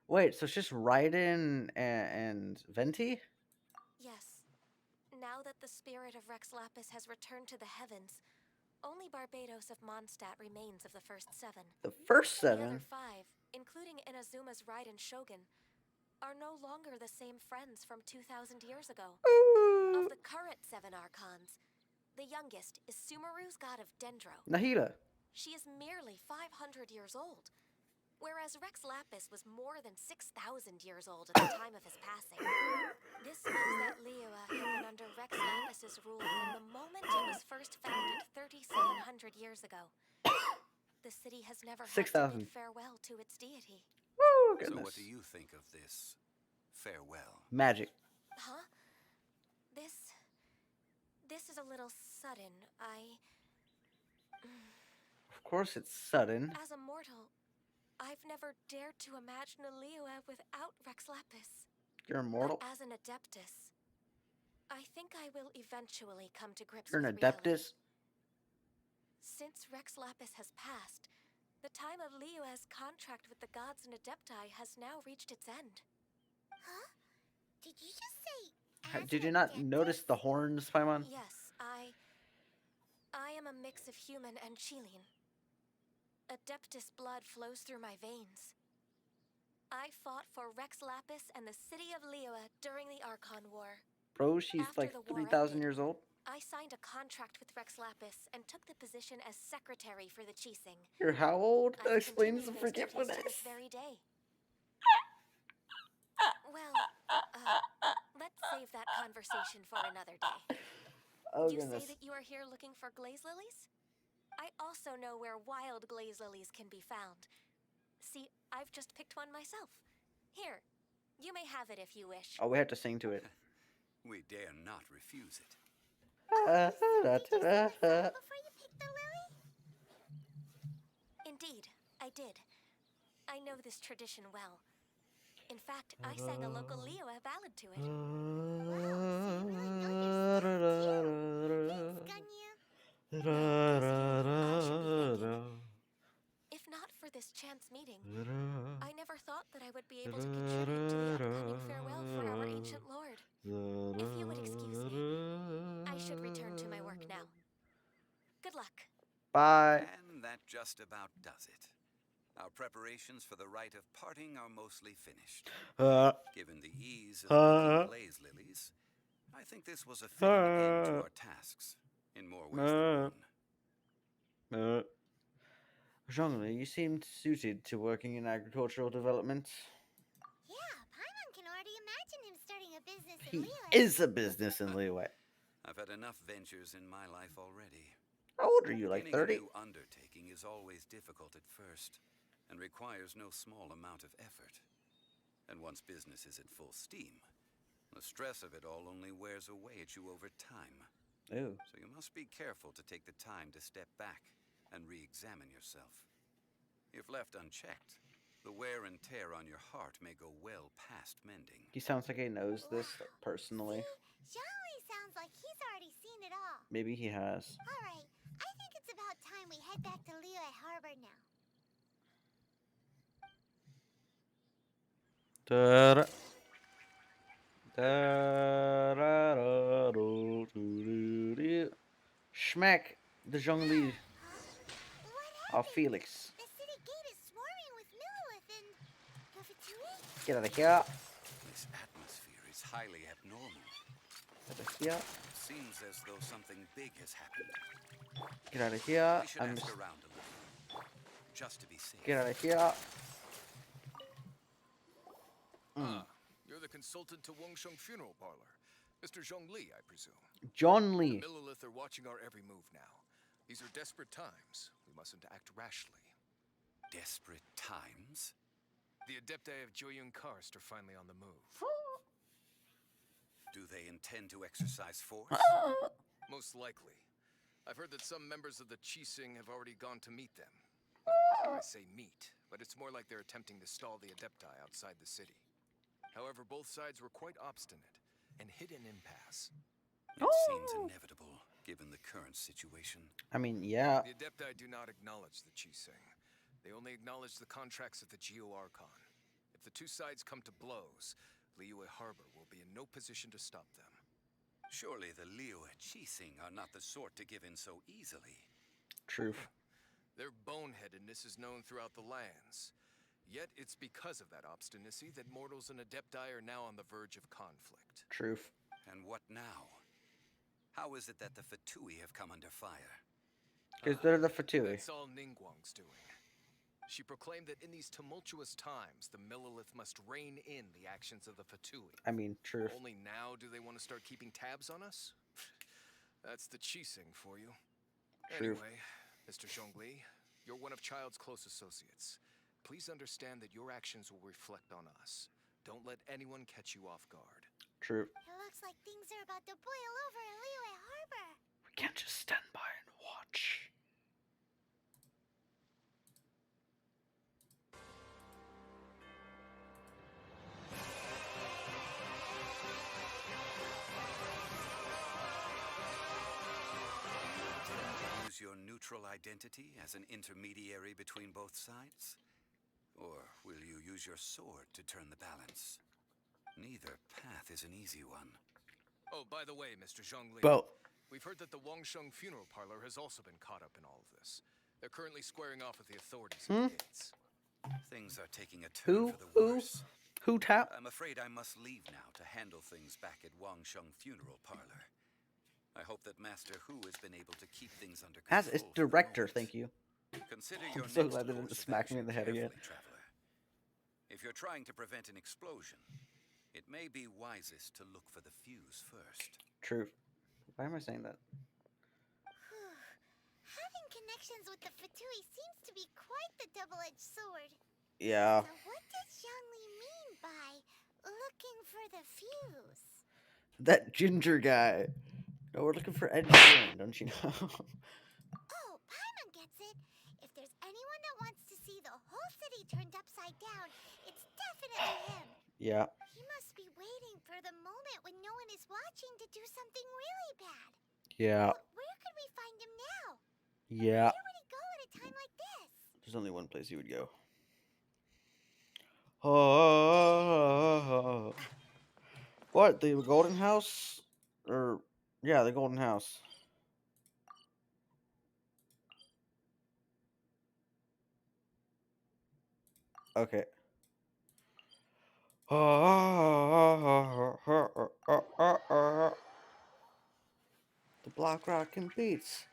Wait, so it's just Raiden and Venti? Yes. Now that the spirit of Rex Lapis has returned to the heavens, only Barbados of Mondstadt remains of the first 7. The first The other 7? 5, including Inazuma's Raiden Shogun, are no longer the same friends from 2,000 years ago. Of the current 7 Archons, the youngest is Sumeru's god of Dendro. Nahida. She is merely 500 years old, whereas Rex Lapis was more than 6,000 years old at the time of his passing. This means that Liyue had been under Rex Lapis's rule from the moment it was first founded 3,700 years ago. The city has never had to 6,000. bid farewell to its deity. Woo, So goodness. what do you think of this farewell? Magic. Huh? This is a little sudden. Of course it's sudden. As a mortal, I've never dared to imagine a Liyue without Rex Lapis. You're immortal. But as an Adeptus, I think I will eventually come to grips You're an with reality. Adeptus. Since Rex Lapis has passed, the time of Liyue's contract with the gods and Adepti has now reached its end. Huh? Did you just say... Did you not notice the horns, Paimon? Yes, I am a mix of human and Chilean. Adeptus blood flows through my veins. I fought for Rex Lapis and the city of Liyue during the Archon War. Bro, she's After like the war 3,000 ended, years old. I signed a contract with Rex Lapis and took the position as secretary for the Qixing. You're how old? That I've explains the continued those duties to forgetfulness. this very day. Well, let's save that conversation for another day. Oh, You goodness. say that you are here looking for glaze lilies? I also know where wild glaze lilies can be found. See, I've just picked one myself. Here, You may have it if you wish. Oh, we have to sing to it. We dare not refuse it. Oh, so did you sing a song before you picked the lily? Indeed, I did. I know this tradition well. In fact, I sang a local Liyue ballad to it. Wow, so you really know your stuff, too. Thanks, Gunyu. I guess I should be thanking. If not for this chance meeting, I never thought that I would be able to contribute to the upcoming farewell for our ancient lord. If you would excuse me, I should return to my work now. Good luck. Bye. And that just about does it. Our preparations for the rite of parting are mostly finished. Given the ease of picking blaze lilies, I think this was a fitting end to our tasks, in more ways than one. Zhongli, you seemed suited to working in agricultural development. Yeah, Paimon can already imagine him starting a business in He Liyue. is a business in Liyue. I've had enough ventures in my life already. How old are you, like Beginning 30? a new undertaking is always difficult at first, and requires no small amount of effort. And once business is at full steam, the stress of it all only wears away at you over time. Ooh. So you must be careful to take the time to step back and re-examine yourself. If left unchecked, the wear and tear on your heart may go well past mending. He sounds like he knows this personally. See, Zhongli sounds like he's already seen it all. Maybe he has. All right, I think it's about time we head back to Liyue Harbor now. Da-da. Schmack the Zhongli of Felix. The city gate is swarming with Millilith and the Fatui. Get out of here. This atmosphere is highly abnormal. Get out of here. It seems as though something big has happened. Get out of here. We should ask around a little, just to be safe. Get out of here. You're the consultant to Wangsheng Funeral Parlor. Mr. Zhongli, I presume. John Lee. The Millilith are watching our every move now. These are desperate times. We mustn't act rashly. Desperate times? The Adepti of Joyun Karst are finally on the move. Do they intend to exercise force? Most likely. I've heard that some members of the Qixing have already gone to meet them. I say meet, but it's more like they're attempting to stall the Adepti outside the city. However, both sides were quite obstinate and hit an impasse. It seems inevitable, given the current situation. I mean, yeah. The Adepti do not acknowledge the Qixing. They only acknowledge the contracts of the Geo-Archon. If the two sides come to blows, Liyue Harbor will be in no position to stop them. Surely the Liyue Qixing are not the sort to give in so easily. Truth. Their boneheadedness is known throughout the lands. Yet it's because of that obstinacy that mortals and Adepti are now on the verge of conflict. Truth. And what now? How is it that the Fatui have come under fire? Because they're the Fatui. That's all Ningguang's doing. She proclaimed that in these tumultuous times, the Millilith must rein in the actions of the Fatui. I mean, truth. Only now do they want to start keeping tabs on us? That's the Qixing for you. Truth. Anyway, Mr. Zhongli, you're one of Child's close associates. Please understand that your actions will reflect on us. Don't let anyone catch you off guard. True. It looks like things are about to boil over in Liyue Harbor. We can't just stand by and watch. Use your neutral identity as an intermediary between both sides? Or will you use your sword to turn the balance? Neither path is an easy one. Oh, by the way, Mr. Zhongli. Well, we've heard that the Wangsheng Funeral Parlor has also been caught up in all of this. They're currently squaring off with the authorities at the gates. Things are taking a turn for the worse. Who tap? I'm afraid I must leave now to handle things back at Wangsheng Funeral Parlor. I hope that Master Hu has been able to keep things under control. As its director, thank you. Consider I'm your so next glad they didn't course of smack me in action the head again. carefully, Traveler. If you're trying to prevent an explosion, it may be wisest to look for the fuse first. True. Why am I saying that? Having connections with the Fatui seems to be quite the double-edged sword. Yeah. So what does Zhongli mean by looking for the fuse. That ginger guy. No, we're looking for Ed Sheeran, don't you know? Oh, Paimon gets it. If there's anyone that wants to see the whole city turned upside down, it's definitely him. Yeah. He must be waiting for the moment when no one is watching to do something really bad. Yeah. But where could we find him now? Yeah. Where would he go at a time like this? There's only one place he would go. Oh. What? The Golden House? Or yeah, the Golden House. Okay. The block rockin' beats.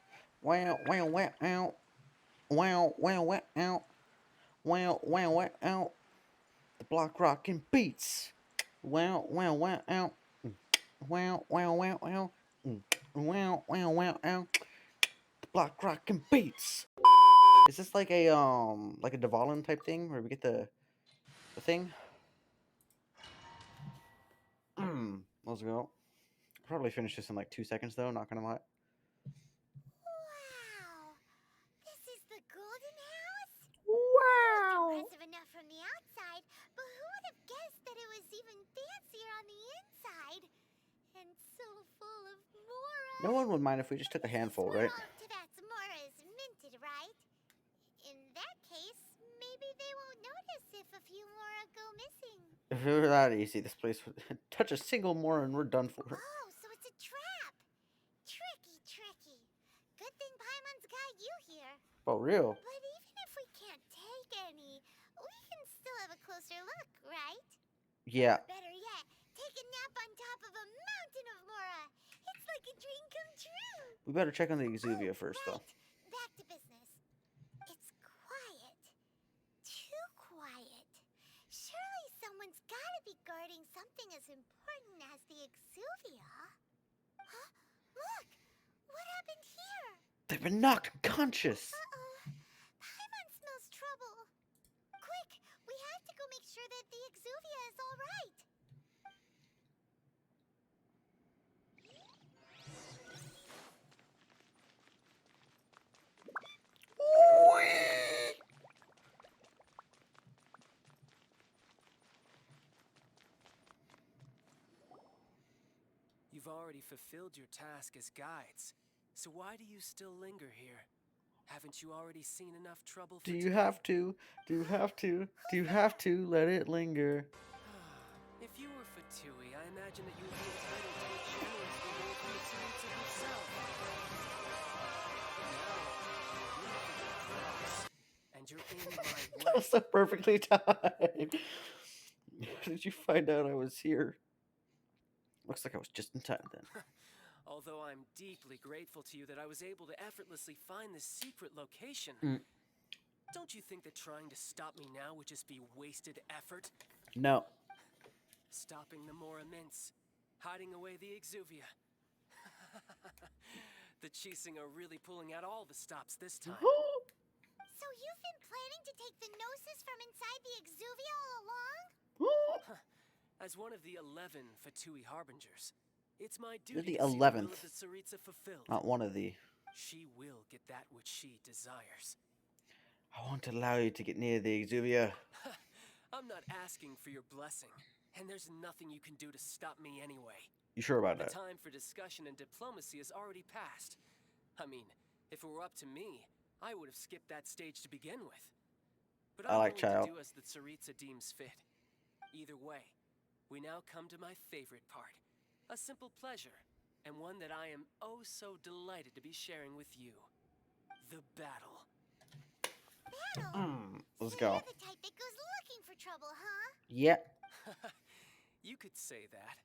Wow, wow, wow, out. Wow, wow, wow, out. Wow, wow, wow, out. The block rockin' beats. Wow, wow, wow, out. Wow, wow, wow, out. Wow, wow, wow, out. The block rockin' beats. Is this like a Dvalin type thing where we get the thing? Let's go. Probably finish this in like 2 seconds though, not gonna lie. Wow! This is the Golden House? Wow! Impressive enough from the outside, but who would have guessed that it was even fancier on the inside? And so full of Mora. No one would mind if we just took a handful, right? All of Teyvat's Mora is minted, right? In that case, maybe they won't notice if a few Mora go missing. If it were that easy, this place would touch a single more and we're done for. Oh, so it's a trap! Tricky, tricky. Good thing Paimon's got you here. Oh, real? But even if we can't take any, we can still have a closer look, right? Yeah. Or better yet, take a nap on top of a mountain of Mora. It's like a dream come true. We better check on the Exuvia first, though. Back to business. It's quiet. Too quiet. Surely someone's gotta be guarding something as important as the Exuvia. Huh? Look! What happened here? They've been knocked unconscious. Uh-oh. Paimon smells trouble. Quick! We have to go make sure that the Exuvia is all right. You've already fulfilled your task as guides, so why do you still linger here? Haven't you already seen enough trouble for Do you today? have to? Do you have to? Do you have to let it linger? If you were Fatui, I imagine that you would be entitled to a generous reward from the Teyvat himself. Now, you're in my way. That was so perfectly timed. How did you find out I was here? Looks like I was just in time then. Although I'm deeply grateful to you that I was able to effortlessly find this secret location. Don't you think that trying to stop me now would just be wasted effort? No. Stopping the Mora Mints, hiding away the Exuvia. The Qixing are really pulling out all the stops this time. So you've been planning to take the Gnosis from inside the Exuvia all along? As one of the 11 Fatui Harbingers, it's my You're duty the to see the will 11th. of the Tsaritsa fulfilled. Not one of the. She will get that which she desires. I won't allow you to get near the Exuvia. I'm not asking for your blessing, and there's nothing you can do to stop me anyway. You sure about The that? time for discussion and diplomacy has already passed. I mean, if it were up to me, I would have skipped that stage to begin with. But I I'm like willing child. to do as the Tsaritsa deems fit. Either way, we now come to my favorite part. A simple pleasure, and one that I am oh so delighted to be sharing with you. The battle. Let's So go. you're the type that goes looking for trouble, huh? Yep. You could say that.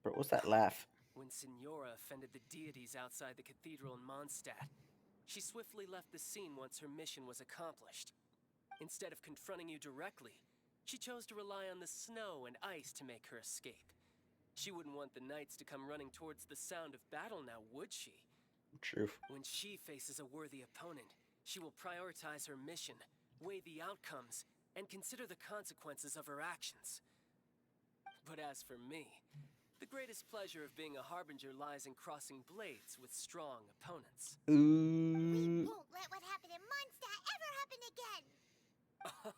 Bro, what's that laugh? When Signora offended the deities outside the cathedral in Mondstadt, she swiftly left the scene once her mission was accomplished. Instead of confronting you directly, she chose to rely on the snow and ice to make her escape. She wouldn't want the knights to come running towards the sound of battle now, would she? True. When she faces a worthy opponent, she will prioritize her mission, weigh the outcomes, and consider the consequences of her actions. But as for me, the greatest pleasure of being a harbinger lies in crossing blades with strong opponents. We Ooh. won't let what happened in Mondstadt ever happen again!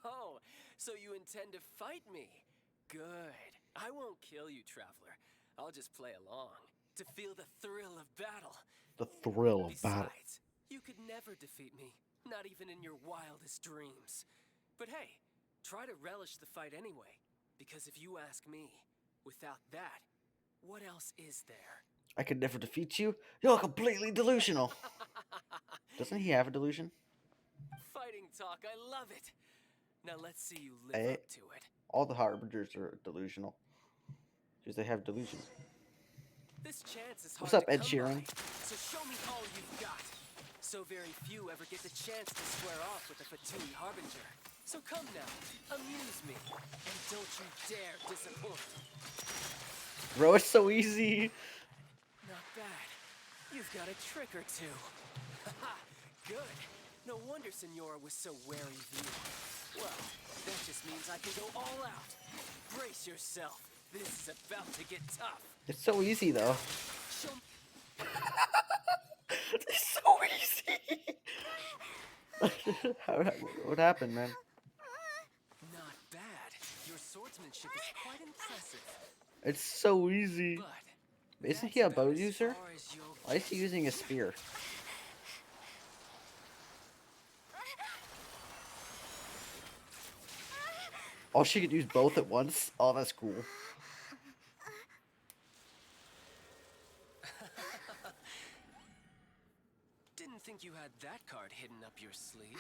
Oh, so you intend to fight me? Good. I won't kill you, Traveler. I'll just play along, to feel the thrill of battle. The thrill of battle. Besides, you could never defeat me, not even in your wildest dreams. But hey, try to relish the fight anyway, because if you ask me, without that, what else is there? I could never defeat you. You're completely delusional. Doesn't he have a delusion? Fighting talk, I love it. Now let's see you live Hey, up to it. all the harbingers are delusional. Because they have delusion. This chance is What's hard up, to Ed come Sheeran? by, so show me all you've got. So very few ever get the chance to square off with a Fatui Harbinger. So come now, amuse me, and don't you dare disappoint. Bro, it's so easy. Not bad. You've got a trick or two. Haha, good. No wonder Senora was so wary of you. Well, that just means I can go all out. Brace yourself. This is about to get tough. It's so easy, though. Show It's so easy. What happened, man? Not bad. Your swordsmanship is quite impressive. It's so easy. But Isn't he a bow user? Why is he using a spear? Oh, she could use both at once? Oh, that's cool. Didn't think you had that card hidden up your sleeve.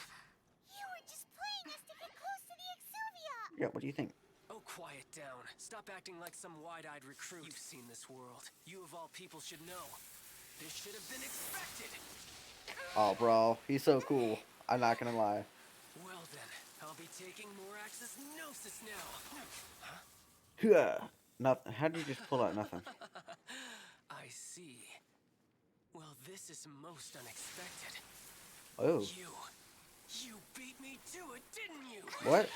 You were just playing us to get close to the Exuvia! Yeah, what do you think? Oh, quiet down. Stop acting like some wide-eyed recruit. You've seen this world. You of all people should know. This should have been expected. Oh, bro, he's so cool. I'm not gonna lie. Well then, I'll be taking Morax's Gnosis now. Yeah. Nothing. How did you just pull out nothing? I see. Well, this is most unexpected. Oh. You beat me to it, didn't you? What?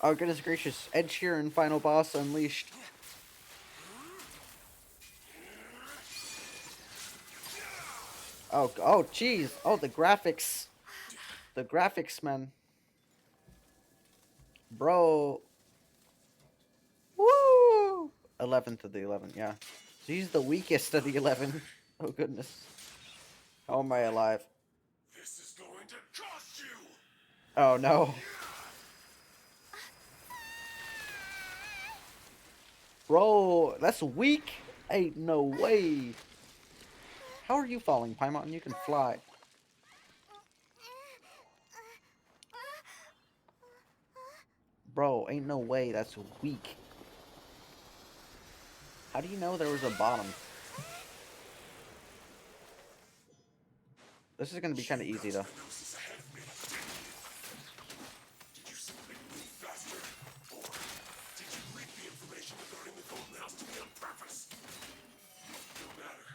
Oh, goodness gracious. Ed Sheeran, final boss unleashed. Oh, jeez. Oh, the graphics. The graphics, man. Bro. Woo! 11th of the 11, yeah. So he's the weakest of the 11. Oh, goodness. How am I alive? This is going to cost you! Oh, no. Bro, that's weak. Ain't no way. How are you falling, Paimon? You can fly. Bro, ain't no way. That's weak. How do you know there was a bottom? This is gonna be kind of easy, though. Did you simply move faster? Or did you leak the information regarding the Golden House to me on purpose? No matter.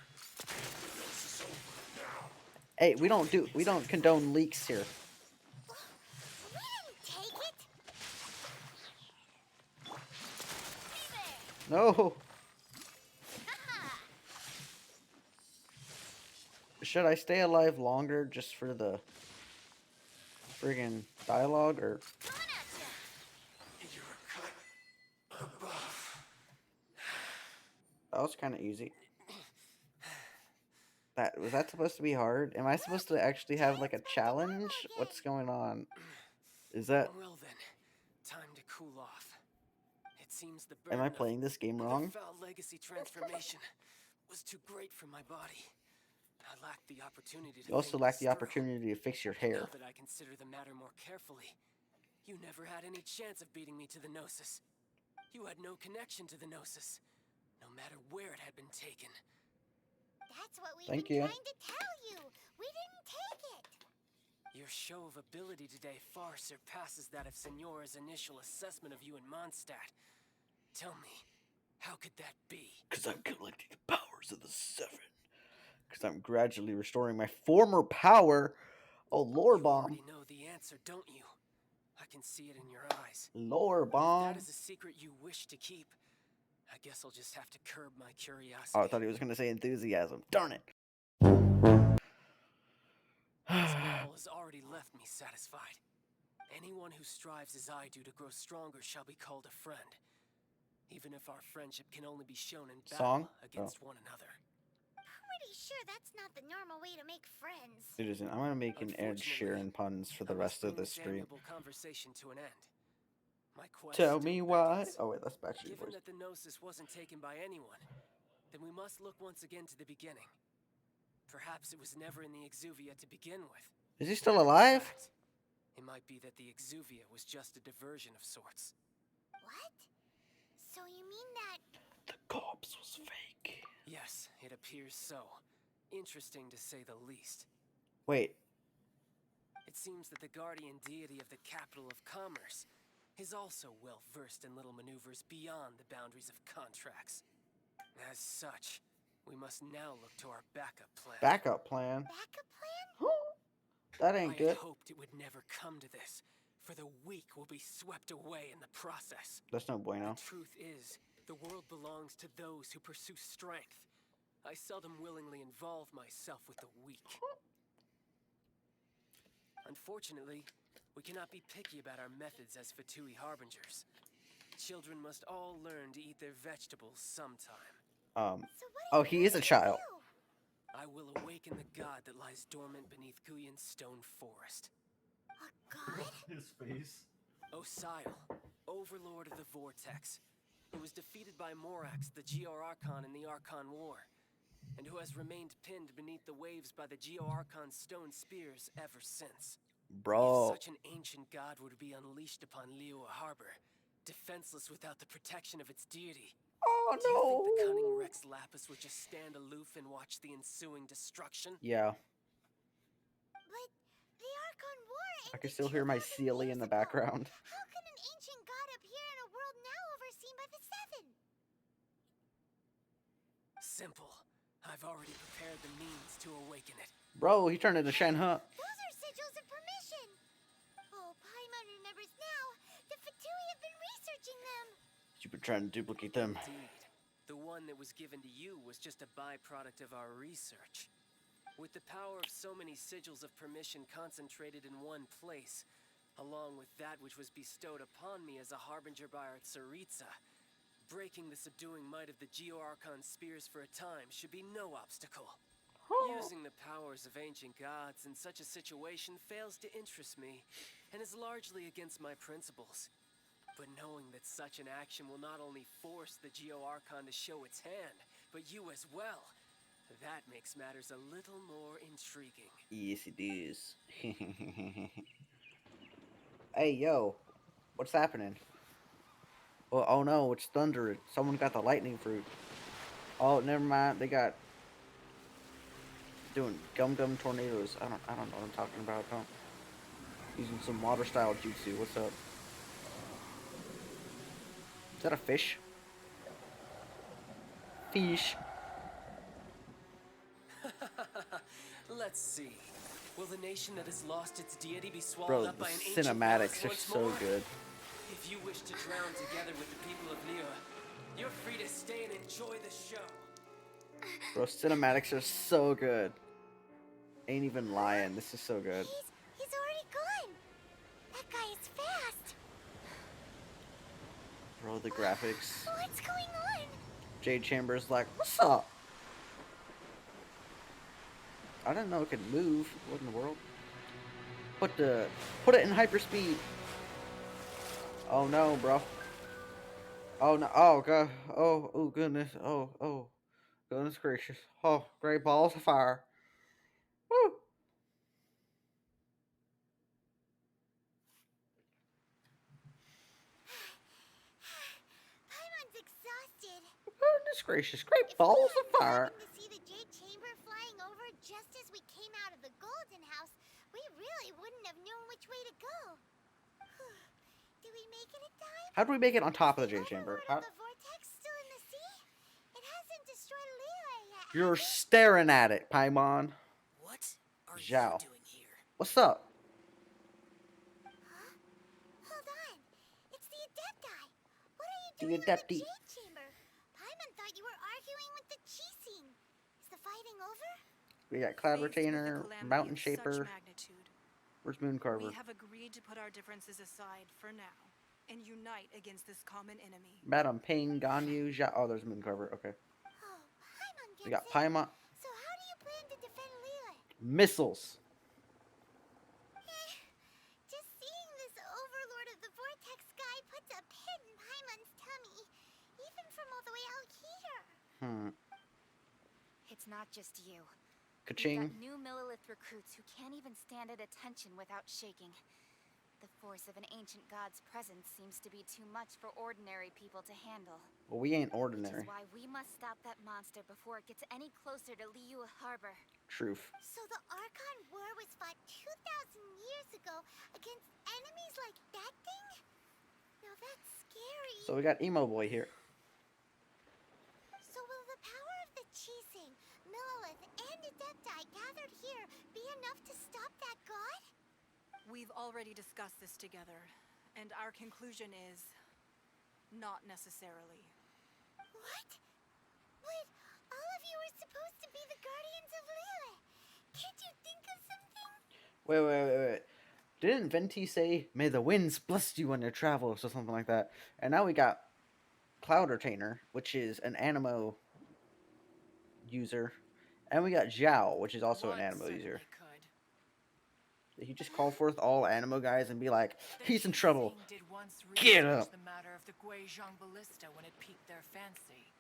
The dose is over now. Hey, we don't condone leaks here. We didn't take it! No. Should I stay alive longer just for the friggin' dialogue, or? You're a cut above. That was kind of easy. Was that supposed to be hard? Am I supposed to actually have like a challenge? What's going on? Is that? Well then, time to cool off. It seems the Am I burden of playing this game wrong? the foul legacy transformation was too great for my body. I lacked the opportunity to You also think lack the this through. opportunity to fix your hair. Now that I consider the matter more carefully, you never had any chance of beating me to the Gnosis. You had no connection to the Gnosis, no matter where it had been taken. That's what we've Thank been you. trying to tell you. We didn't take it. Your show of ability today far surpasses that of Senora's initial assessment of you in Mondstadt. Tell me, how could that be? Because I'm collecting the powers of the 7. Because I'm gradually restoring my former power. Oh, lore You bomb. already know the answer, don't you? I can see it in your eyes. Lore If bomb. that is a secret you wish to keep, I guess I'll just have to curb my curiosity. Oh, I thought he was going to say enthusiasm. Darn it. This battle has already left me satisfied. Anyone who strives as I do to grow stronger shall be called a friend. Even if our friendship can only be shown in battle Song? against one another. Pretty sure that's not the normal way to make friends. It isn't. I'm going to make an Ed Sheeran puns for the rest of the stream. Conversation to an end. My quest Tell me why. begins. Oh, wait, that's Backstreet Given Boys. that the Gnosis wasn't taken by anyone, then we must look once again to the beginning. Perhaps it was never in the Exuvia to begin with. Is he still alive? In fact, it might be that the Exuvia was just a diversion of sorts. What? So you mean that... The corpse was fake. Yes, it appears so. Interesting to say the least. Wait. It seems that the guardian deity of the capital of commerce is also well versed in little maneuvers beyond the boundaries of contracts. As such, we must now look to our backup plan. Backup plan? Backup plan? That ain't good. I had hoped it would never come to this, for the weak will be swept away in the process. That's no bueno. The truth is, the world belongs to those who pursue strength. I seldom willingly involve myself with the weak. Unfortunately, we cannot be picky about our methods as Fatui harbingers. Children must all learn to eat their vegetables sometime. Oh, he is a child. I will awaken the god that lies dormant beneath Guyon's stone forest. A god? His face. Osile, overlord of the vortex, who was defeated by Morax, the Geo-Archon in the Archon War, and who has remained pinned beneath the waves by the Geo-Archon's stone spears ever since. Bro. If such an ancient god were to be unleashed upon Liyue Harbor, defenseless without the protection of its deity, Oh, do you think the no. cunning Rex Lapis would just stand aloof and watch the ensuing destruction? Yeah. But the Archon War ended I can still hear my 2,000 Sealy in years the ago. background. How can an ancient god appear in a world now overseen by the Seven? Simple. I've already prepared the means to awaken it. Bro, he turned into Shenhe. Those are sigils of permission. Oh, Paimon remembers now. The Fatui have been researching them. You've been trying to duplicate them. Indeed. The one that was given to you was just a byproduct of our research. With the power of so many sigils of permission concentrated in one place, along with that which was bestowed upon me as a harbinger by our Tsaritsa, breaking the subduing might of the Geo-Archon spears for a time should be no obstacle. Using the powers of ancient gods in such a situation fails to interest me, and is largely against my principles. But knowing that such an action will not only force the Geo-Archon to show its hand, but you as well, that makes matters a little more intriguing. Yes, it is. Hey, yo. What's happening? Oh no, it's thunder. Someone got the lightning fruit. Oh, never mind. They got doing gum tornadoes. I don't know what I'm talking about. Don't. Using some water style jutsu. What's up? Is that a fish? Fish. Let's see. Will the nation that has lost its deity be swallowed Bro, up the by an ancient cinematics palace are once so more? good. If you wish to drown together with the people of Liyue, you're free to stay and enjoy the show. Bro, cinematics are so good. Ain't even lying. This is so good. He's already gone. That guy is fast. Bro, the graphics. What's going on? Jade Chamber's like, what's up? I didn't know it could move. What in the world? Put it in hyperspeed. Oh no, bro. Oh no. Oh god. Oh goodness. Oh goodness gracious. Oh, great balls of fire. Woo. Paimon's exhausted. Goodness gracious. Great If balls we of hadn't fire. happened to see the Jade Chamber flying over just as we came out of the Golden House, we really wouldn't have known which way to go. Did we make it in time? How do we make it on top of the Jade Is Chamber? Overlord of the Vortex still in the sea? It hasn't destroyed Liyue yet. You're has it? staring at it, Paimon. What are Zhao. you doing here? What's up? Huh? Hold on. It's the Adepti. What are you The doing in the Adepti. Jade Chamber? Paimon thought you were arguing with the Chising. Is the fighting over? We got Cloud Faced with a Retainer, calamity Mountain of such Shaper. magnitude, Where's Moon Carver? we have agreed to put our differences aside for now and unite against this common enemy. Madam Ping, Ganyu, Oh, there's Moon Carver. Okay. Oh, Paimon We gets got it. Paimon. So how do you plan to defend Liyue? Missiles. Just seeing this overlord of the vortex guy puts a pit in Paimon's tummy, even from all the way out here. It's not just you. We've Ka-ching. got new Millilith recruits who can't even stand at attention without shaking. The force of an ancient god's presence seems to be too much for ordinary people to handle. Well, we ain't Which ordinary. is why we must stop that monster before it gets any closer to Liyue Harbor. Truth. So the Archon War was fought 2,000 years ago against enemies like that thing? Now that's scary. So we got Emo Boy here. So will the power of the Chising, Millilith, and Adepti gathered here be enough to stop that god? We've already discussed this together, and our conclusion is not necessarily. What? But all of you are supposed to be the guardians of Liyue. Can't you think of something? Wait. Didn't Venti say, "May the winds bless you on your travels," or something like that? And now we got Cloud Retainer, which is an Animo user. And we got Zhao, which is also an Animo user. Did he just call forth all Animo guys and be like, "He's in trouble. Get up." The matter of the Guizhong ballista when it piqued their fancy.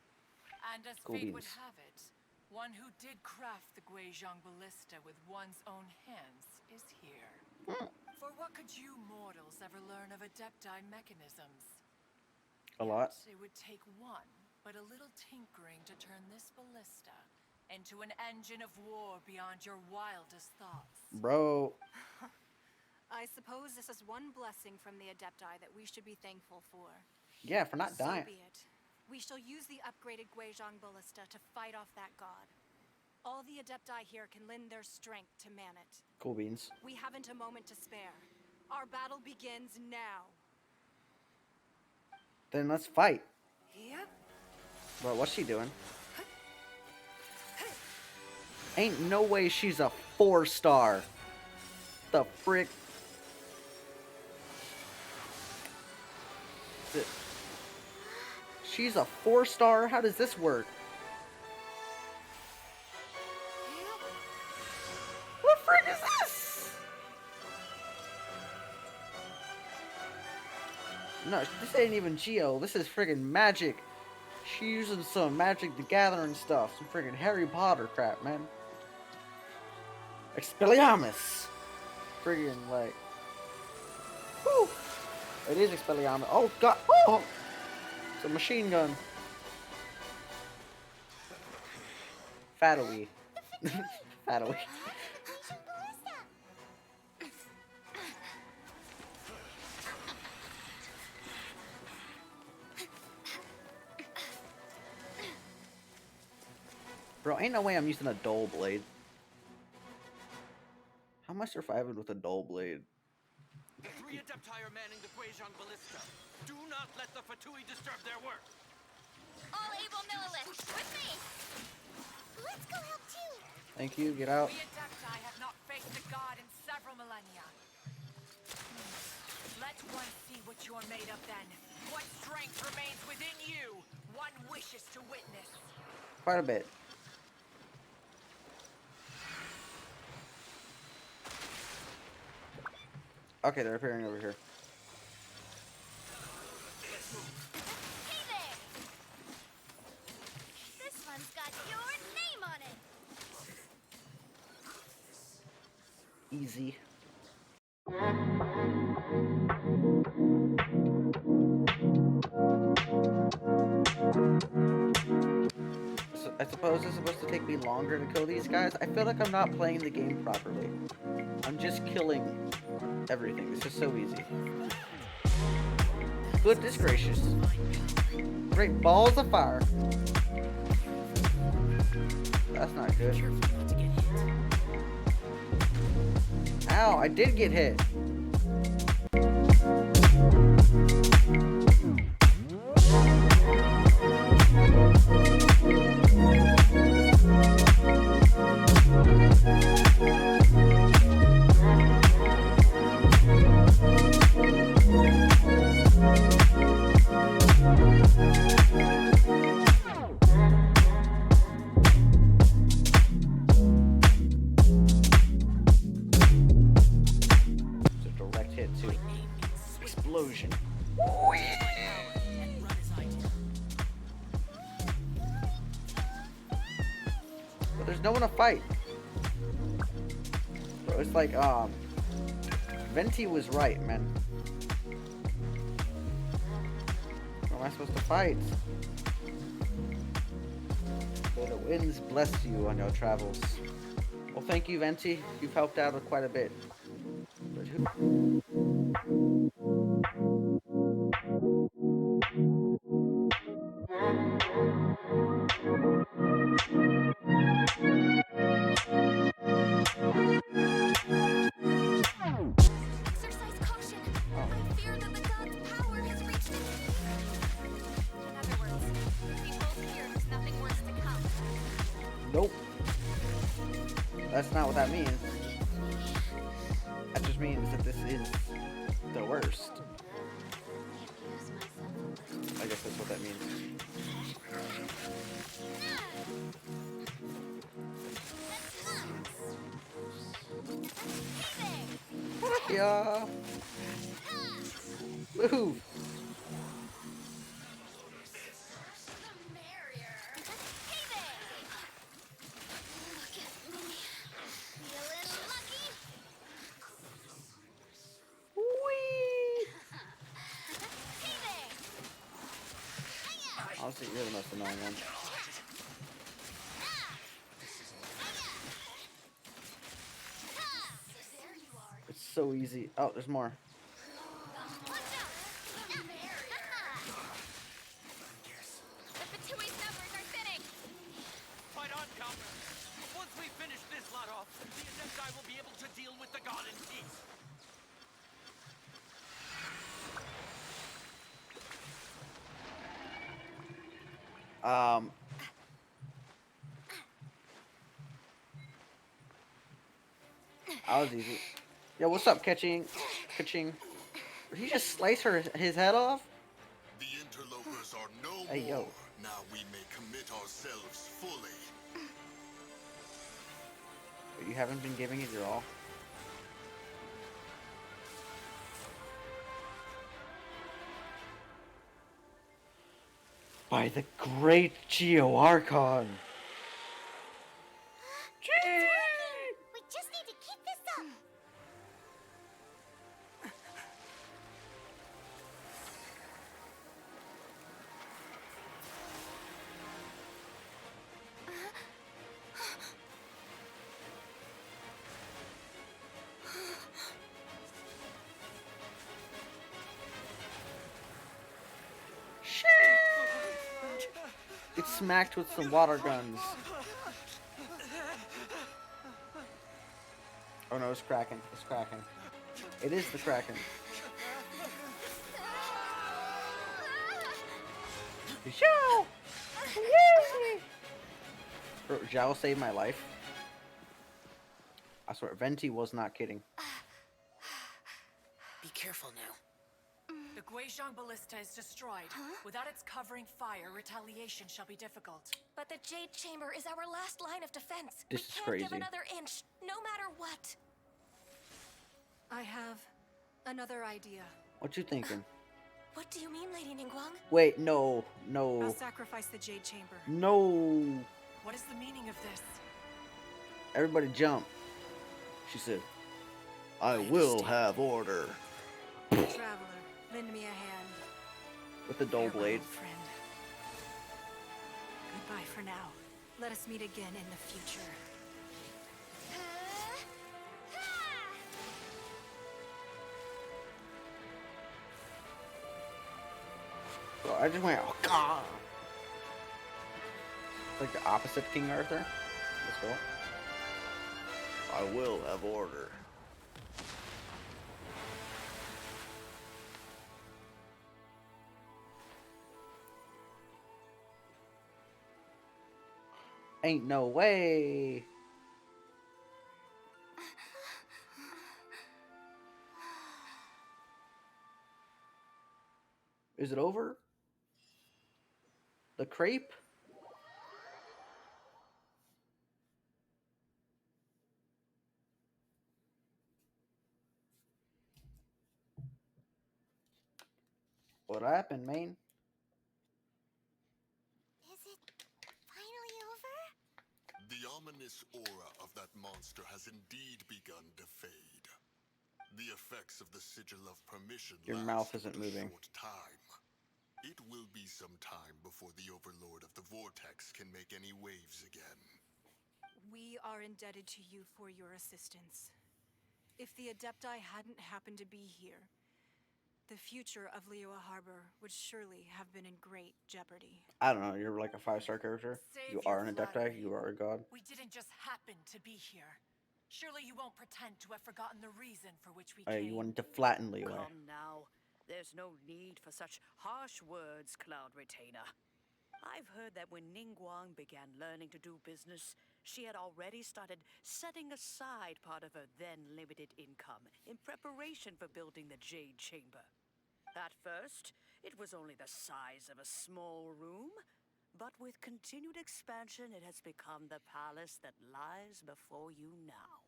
And as Cool fate would beans. have it, one who did craft the Guizhong ballista with one's own hands is here. For what could you mortals ever learn of Adepti mechanisms? A lot. Yet it would take one, but a little tinkering to turn this ballista into an engine of war beyond your wildest thoughts. Bro. I suppose this is one blessing from the Adepti that we should be thankful for. Yeah, for not dying. So be it. We shall use the upgraded Guizhong ballista to fight off that god. All the Adepti here can lend their strength to man it. Cool beans. We haven't a moment to spare. Our battle begins now. Then let's fight. Yep. Bro, what's she doing? Ain't no way she's a 4-star. The frick? She's a 4-star? How does this work? What frick is this? No, this ain't even Geo. This is friggin' magic. She's using some Magic the Gathering stuff. Some friggin' Harry Potter crap, man. Expelliarmus. Friggin' like. Woo! It is Expelliarmus. Oh god. Oh! It's a machine gun. Fatowy. Fatowy. Bro, ain't no way I'm using a dull blade. How am I surviving with a dull blade? The 3 Adepti are manning the Guizhong ballista. Do not let the Fatui disturb their work. All able Millilith, with me! Let's go help too. Thank you, get out. We Adepti have not faced a god in several millennia. Let one see what you're made of then. What strength remains within you, one wishes to witness. Quite a bit. Okay, they're appearing over here. Hey there! This one's got your name on it! Easy. So, I suppose it's supposed to take me longer to kill these guys. I feel like I'm not playing the game properly. I'm just killing everything. This is so easy. Goodness gracious. Great balls of fire. That's not good. Ow, I did get hit. Explosion. But there's no one to fight. Bro, it's like, Venti was right, man. How am I supposed to fight? May the winds bless you on your travels. Well, thank you, Venti. You've helped out quite a bit. But who... Exercise caution. I fear that the god's power has reached its peak. In other words, if he pulls here, there's nothing worse to come. Nope. That's not what that means. That just means that this is the worst. I guess that's what that means. Yeah. Move. Honestly, you're the most annoying one. It's so easy. Oh, there's more. Fight on, Copper. Once we finish this lot off, the Adepti will be able to deal with the god in peace. That was easy. Yo, what's up, Catching? Did he just slice his head off? The interlopers are no Hey, yo. more. Now we may commit ourselves fully. But you haven't been giving it your all. By the great Geo Archon. We just need to keep this up. It's smacked with some water guns. Oh no, it's cracking. It's cracking. It is the Kraken. Zhao! Bro, Zhao saved my life. I swear, Venti was not kidding. Be careful now. The Guizhong Ballista is destroyed. Without its covering fire, retaliation shall be difficult. But the Jade Chamber is our last line of defense. This We is can't crazy. give another inch, no matter what. I have another idea. What you thinking? What do you mean, Lady Ningguang? Wait, no, I'll no, sacrifice the Jade Chamber. no. What is the meaning of this? Everybody jump. She said, I will have order. Traveler, lend me a hand. With the dull Farewell, blade. friend. Goodbye for now. Let us meet again in the future. So I just went, oh god. Like the opposite King Arthur. Let's go. I will have order. Ain't no way. Is it over? The crepe? What happened, man? Is it finally over? The ominous aura of that monster has indeed begun to fade. The effects of the sigil of permission Your last mouth but isn't a moving. short time. It will be some time before the Overlord of the Vortex can make any waves again. We are indebted to you for your assistance. If the Adepti hadn't happened to be here, the future of Liyue Harbor would surely have been in great jeopardy. I don't know. You're like a 5-star character. Save You your are an flattery. Adepti. You are a god. We didn't just happen to be here. Surely you won't pretend to have forgotten the reason for which we Oh, came. you wanted to flatten Liyue. Come now. There's no need for such harsh words, Cloud Retainer. I've heard that when Ningguang began learning to do business, she had already started setting aside part of her then limited income in preparation for building the Jade Chamber. At first, it was only the size of a small room, but with continued expansion, it has become the palace that lies before you now.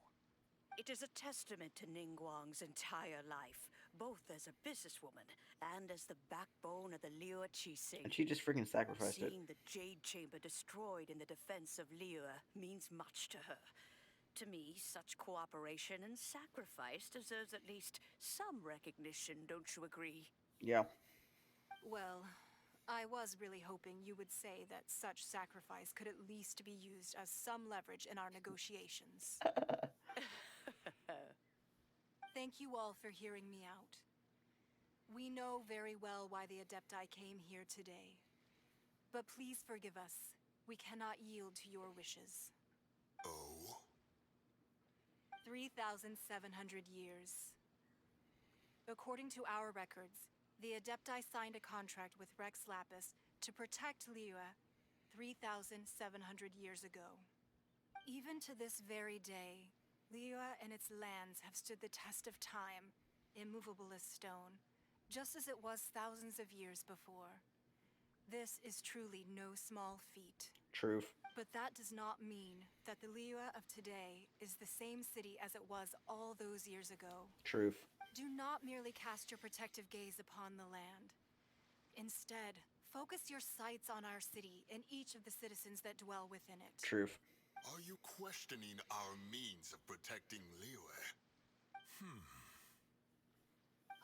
It is a testament to Ningguang's entire life, both as a businesswoman and as the backbone of the Liyue Qixing. And she just freaking sacrificed it. Seeing the Jade Chamber destroyed in the defense of Liyue means much to her. To me, such cooperation and sacrifice deserves at least some recognition, don't you agree? Yeah. Well, I was really hoping you would say that such sacrifice could at least be used as some leverage in our negotiations. Thank you all for hearing me out. We know very well why the Adepti came here today. But please forgive us. We cannot yield to your wishes. Oh? 3,700 years. According to our records, the Adepti signed a contract with Rex Lapis to protect Liyue 3,700 years ago. Even to this very day, Liyue and its lands have stood the test of time, immovable as stone, just as it was thousands of years before. This is truly no small feat. Truth. But that does not mean that the Liyue of today is the same city as it was all those years ago. Truth. Do not merely cast your protective gaze upon the land. Instead, focus your sights on our city and each of the citizens that dwell within it. Truth. Are you questioning our means of protecting Liyue?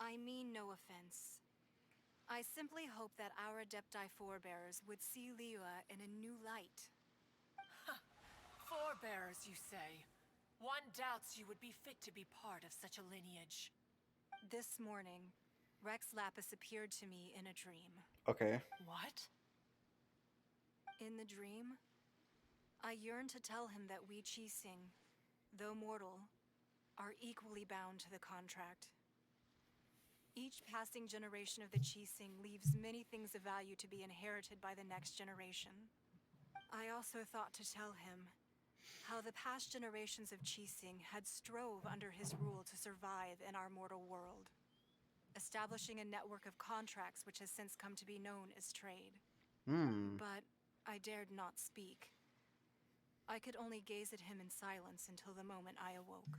I mean no offense. I simply hope that our Adepti forebears would see Liyue in a new light. Forebearers, you say? One doubts you would be fit to be part of such a lineage. This morning, Rex Lapis appeared to me in a dream. Okay. What? In the dream, I yearned to tell him that we Qixing, though mortal, are equally bound to the contract. Each passing generation of the Qixing leaves many things of value to be inherited by the next generation. I also thought to tell him how the past generations of Qixing had strove under his rule to survive in our mortal world, establishing a network of contracts which has since come to be known as trade. But I dared not speak. I could only gaze at him in silence until the moment I awoke.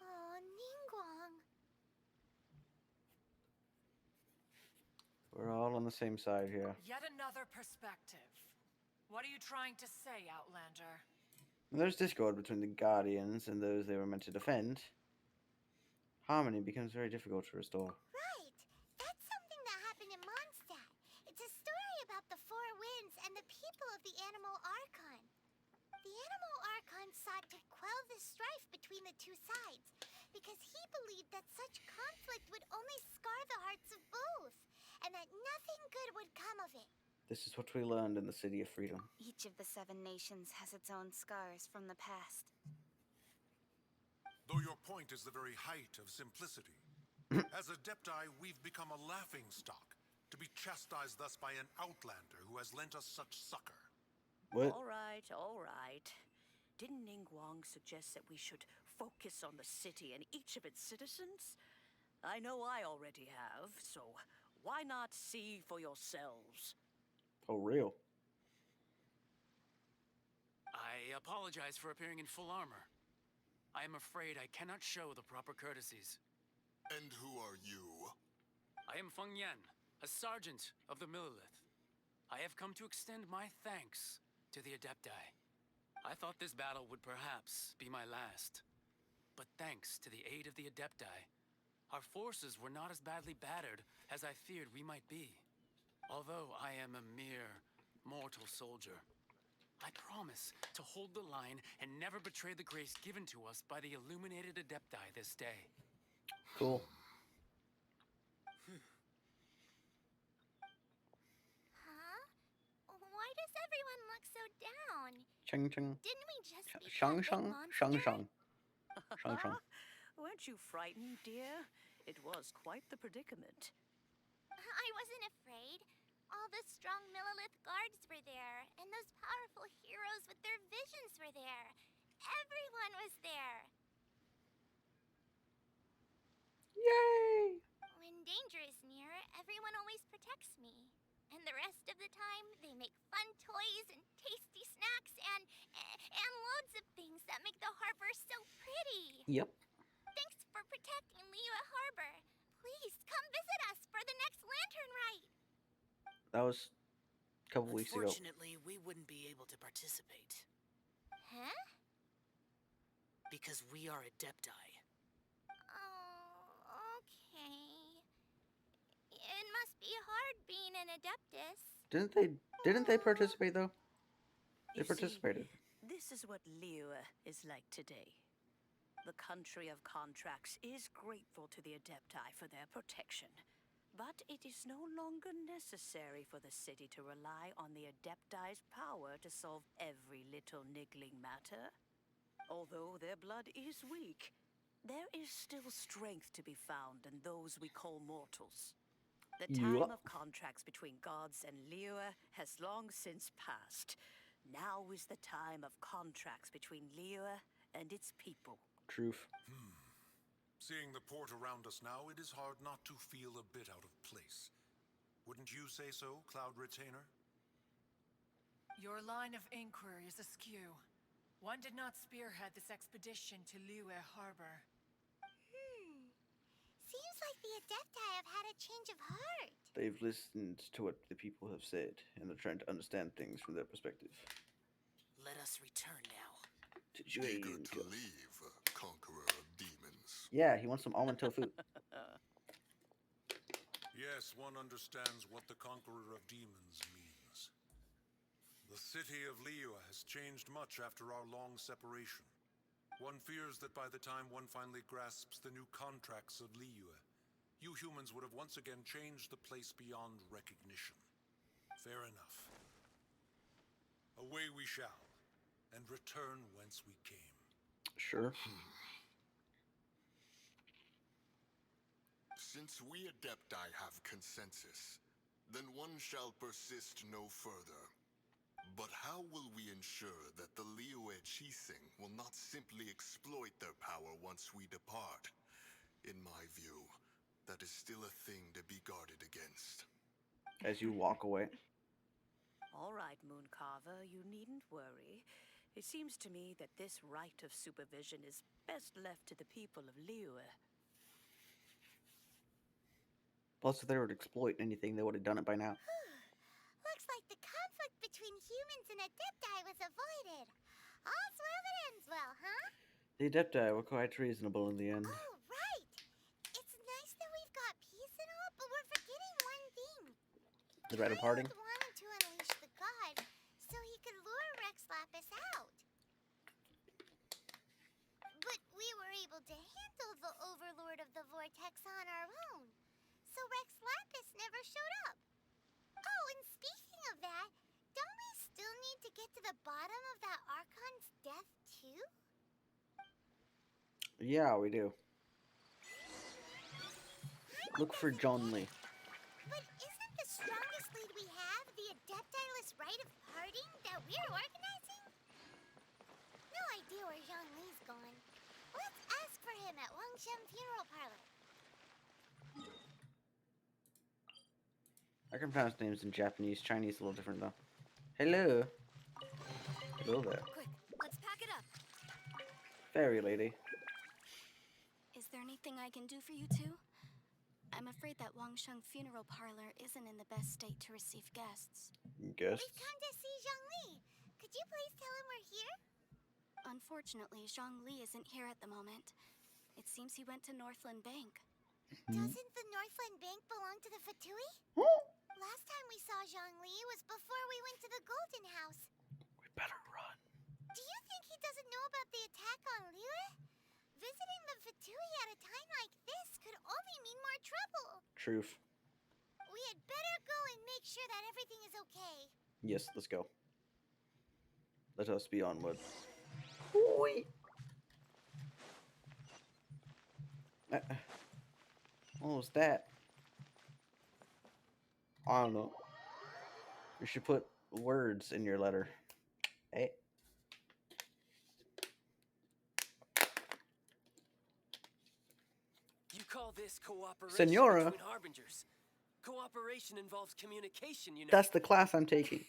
Oh, Ningguang. We're all on the same side here. Yet another perspective. What are you trying to say, Outlander? There's discord between the Guardians and those they were meant to defend. Harmony becomes very difficult to restore. Right. That's something that happened in Mondstadt. It's a story about the Four Winds and the people of the Animal Archon. The Animal Archon sought to quell the strife between the two sides because he believed that such conflict would only scar the hearts of both, and that nothing good would come of it. This is what we learned in the City of Freedom. Each of the 7 nations has its own scars from the past. Though your point is the very height of simplicity. As Adepti, we've become a laughing stock, to be chastised thus by an outlander who has lent us such succor. What? All right, all right. Didn't Ningguang suggest that we should focus on the city and each of its citizens? I know I already have, so why not see for yourselves? Oh, real. I apologize for appearing in full armor. I am afraid I cannot show the proper courtesies. And who are you? I am Feng Yan, a sergeant of the Millilith. I have come to extend my thanks to the Adepti. I thought this battle would perhaps be my last. But thanks to the aid of the Adepti, our forces were not as badly battered as I feared we might be. Although I am a mere mortal soldier, I promise to hold the line and never betray the grace given to us by the illuminated Adepti this day. Cool. Huh? Why does everyone look so down? Ching ching. Didn't we just beat Shang that big shang. monster? Shang shang. Shang shang. Weren't you frightened, dear? It was quite the predicament. I wasn't afraid. All the strong Millilith guards were there, and those powerful heroes with their visions were there. Everyone was there. Yay! When danger is near, everyone always protects me. And the rest of the time, they make fun toys and tasty snacks and loads of things that make the harbor so pretty. Yep. Thanks for protecting Liyue Harbor. Please come visit us for the next lantern rite. That was a couple weeks ago. Unfortunately, we wouldn't be able to participate. Huh? Because we are Adepti. Oh, okay. It must be hard being an Adeptus. Didn't they participate though? They You participated. See, this is what Liyue is like today. The country of contracts is grateful to the Adepti for their protection. But it is no longer necessary for the city to rely on the Adepti's power to solve every little niggling matter. Although their blood is weak, there is still strength to be found in those we call mortals. The time of contracts between gods and Liyue has long since passed. Now is the time of contracts between Liyue and its people. Truth. Seeing the port around us now, it is hard not to feel a bit out of place. Wouldn't you say so, Cloud Retainer? Your line of inquiry is askew. One did not spearhead this expedition to Liyue Harbor. Seems like the Adepti have had a change of heart. They've listened to what the people have said, and they're trying to understand things from their perspective. Let us return now. Eager to leave, Conqueror of Demons. Yeah, he wants some almond tofu. Yes, one understands what the Conqueror of Demons means. The city of Liyue has changed much after our long separation. One fears that by the time one finally grasps the new contracts of Liyue, you humans would have once again changed the place beyond recognition. Fair enough. Away we shall, and return whence we came. Sure. Since we Adepti have consensus, then one shall persist no further. But how will we ensure that the Liyue Qixing will not simply exploit their power once we depart? In my view, that is still a thing to be guarded against. As you walk away. All right, Mooncarver, you needn't worry. It seems to me that this right of supervision is best left to the people of Liyue. Plus, if they were to exploit anything, they would have done it by now. Looks like the conflict between humans and Adepti was avoided. All's well that ends well, huh? The Adepti were quite reasonable in the end. Oh, right. It's nice that we've got peace and all, but we're forgetting one thing. The rite of parting? Child wanted to unleash the god so he could lure Rex Lapis out. But we were able to handle the Overlord of the Vortex on our own. So Rex Lapis never showed up. Oh, and speaking of that, don't we still need to get to the bottom of that Archon's death, too? Yeah, we do. Look for John Lee. But isn't the strongest Seriously, do we have the Adeptiless rite of parting that we're organizing? No idea where Zhongli's gone. Let's ask for him at Wangshem Funeral Parlor. I can pronounce names in Japanese. Chinese a little different though. Hello. Hello there. Quick, let's pack it up. Fairy lady. Is there anything I can do for you two? I'm afraid that Wangsheng Funeral Parlor isn't in the best state to receive guests. Guests? We've come to see Zhongli. Could you please tell him we're here? Unfortunately, Zhongli isn't here at the moment. It seems he went to Northland Bank. Doesn't the Northland Bank belong to the Fatui? Last time we saw Zhongli was before we went to the Golden House. We better run. Do you think he doesn't know about the attack on Liyue? Visiting the Fatui at a time like this could only mean more trouble. Truth. We had better go and make sure that everything is okay. Yes, let's go. Let us be onward. Wait. What was that? I don't know. You should put words in your letter. Hey. You call this cooperation Senora. between harbingers? Cooperation involves communication, you know. That's the class I'm taking.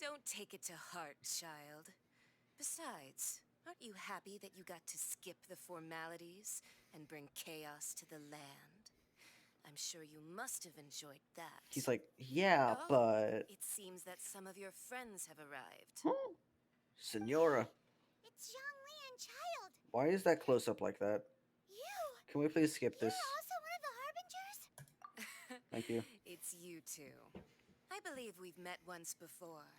Don't take it to heart, child. Besides, aren't you happy that you got to skip the formalities and bring chaos to the land? I'm sure you must have enjoyed that. He's like, yeah, Oh, but... It seems that some of your friends have arrived. Senora. It's Zhongli and Child. Why is that close up like that? You. Can we please skip this? You're also one of the harbingers? Thank you. It's you two. I believe we've met once before.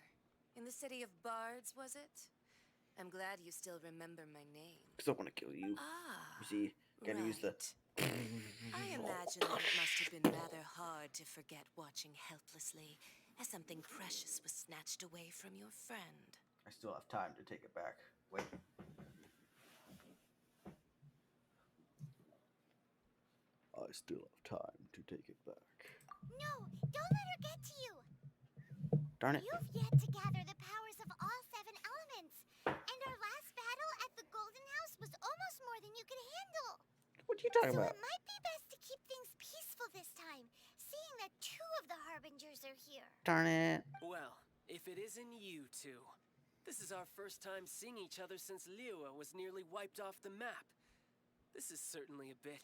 In the city of Bards, was it? I'm glad you still remember my name. Because I want to kill you. Ah, You see, gotta use the... I imagine that it must have been rather hard to forget watching helplessly as something precious was snatched away from your friend. I still have time to take it back. Wait. I still have time to take it back. No, don't let her get to you. Darn it. You've yet to gather the powers of all 7 elements. And our last battle at the Golden House was almost more than you could handle. What are you talking So about? it might be best to keep things peaceful this time, seeing that 2 of the harbingers are here. Darn it. Well, if it isn't you two. This is our first time seeing each other since Liyue was nearly wiped off the map. This is certainly a bit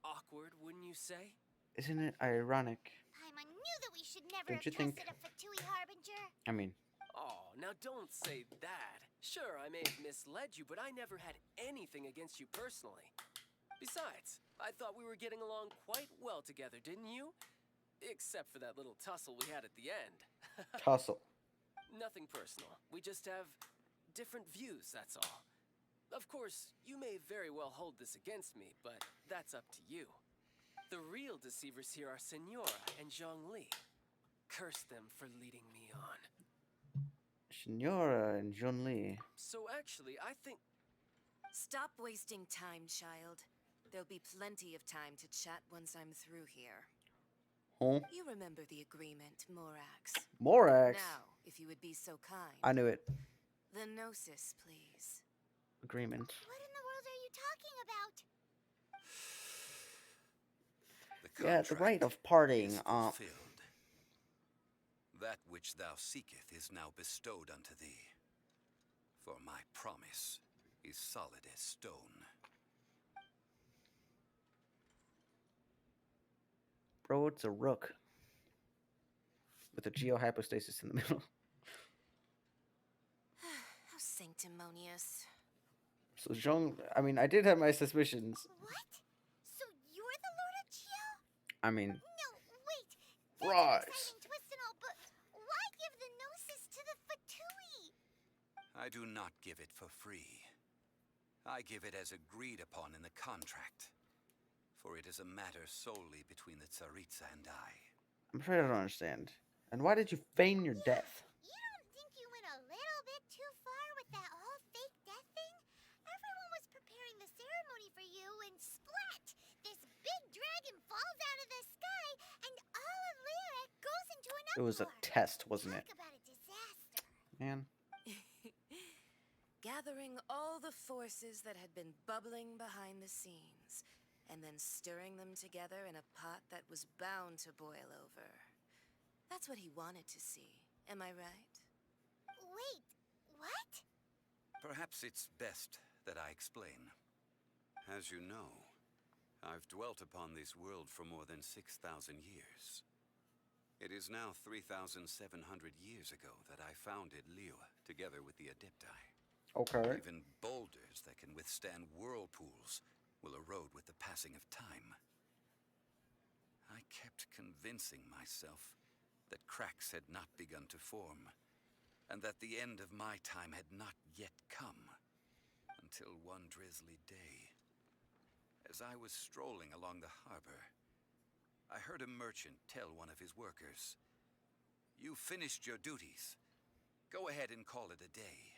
awkward, wouldn't you say? Isn't it ironic? Paimon knew that we should never Don't have you think- trusted a Fatui harbinger. I mean... Oh, now don't say that. Sure, I may have misled you, but I never had anything against you personally. Besides, I thought we were getting along quite well together, didn't you? Except for that little tussle we had at the end. Tussle. Nothing personal. We just have different views, that's all. Of course, you may very well hold this against me, but that's up to you. The real deceivers here are Senora and Zhongli. Curse them for leading me on. Senora and Zhongli. So actually, I think... Stop wasting time, child. There'll be plenty of time to chat once I'm through here. Huh? You remember the agreement, Morax. Morax? Now, if you would be so kind. I knew it. The Gnosis, please. Agreement. What in the world are you talking about? Yeah, the rite of parting. Fulfilled. That which thou seeketh is now bestowed unto thee. For my promise is solid as stone. Bro, it's a rook. With a geohypostasis in the middle. How sanctimonious. So I mean, I did have my suspicions. What? So you're the Lord of Geo? I mean... No, wait. That's Rise. an exciting twist and all, but why give the Gnosis to the Fatui? I do not give it for free. I give it as agreed upon in the contract. For it is a matter solely between the Tsaritsa and I. I'm afraid I don't understand. And why did you feign your death? You don't think you went a little bit too far with that whole fake death thing? Everyone was preparing the ceremony for you, and splat! This big dragon falls out of the sky, and all of Liyue goes into to an It was a uproar. test, wasn't it? Talk about a disaster. Man. Gathering all the forces that had been bubbling behind the scenes, and then stirring them together in a pot that was bound to boil over. That's what he wanted to see, am I right? Wait, what? Perhaps it's best that I explain. As you know, I've dwelt upon this world for more than 6,000 years. It is now 3,700 years ago that I founded Liyue together with the Adepti. Okay. Even boulders that can withstand whirlpools will erode with the passing of time. I kept convincing myself that cracks had not begun to form, and that the end of my time had not yet come, until one drizzly day. As I was strolling along the harbor, I heard a merchant tell one of his workers, "You finished your duties. Go ahead and call it a day."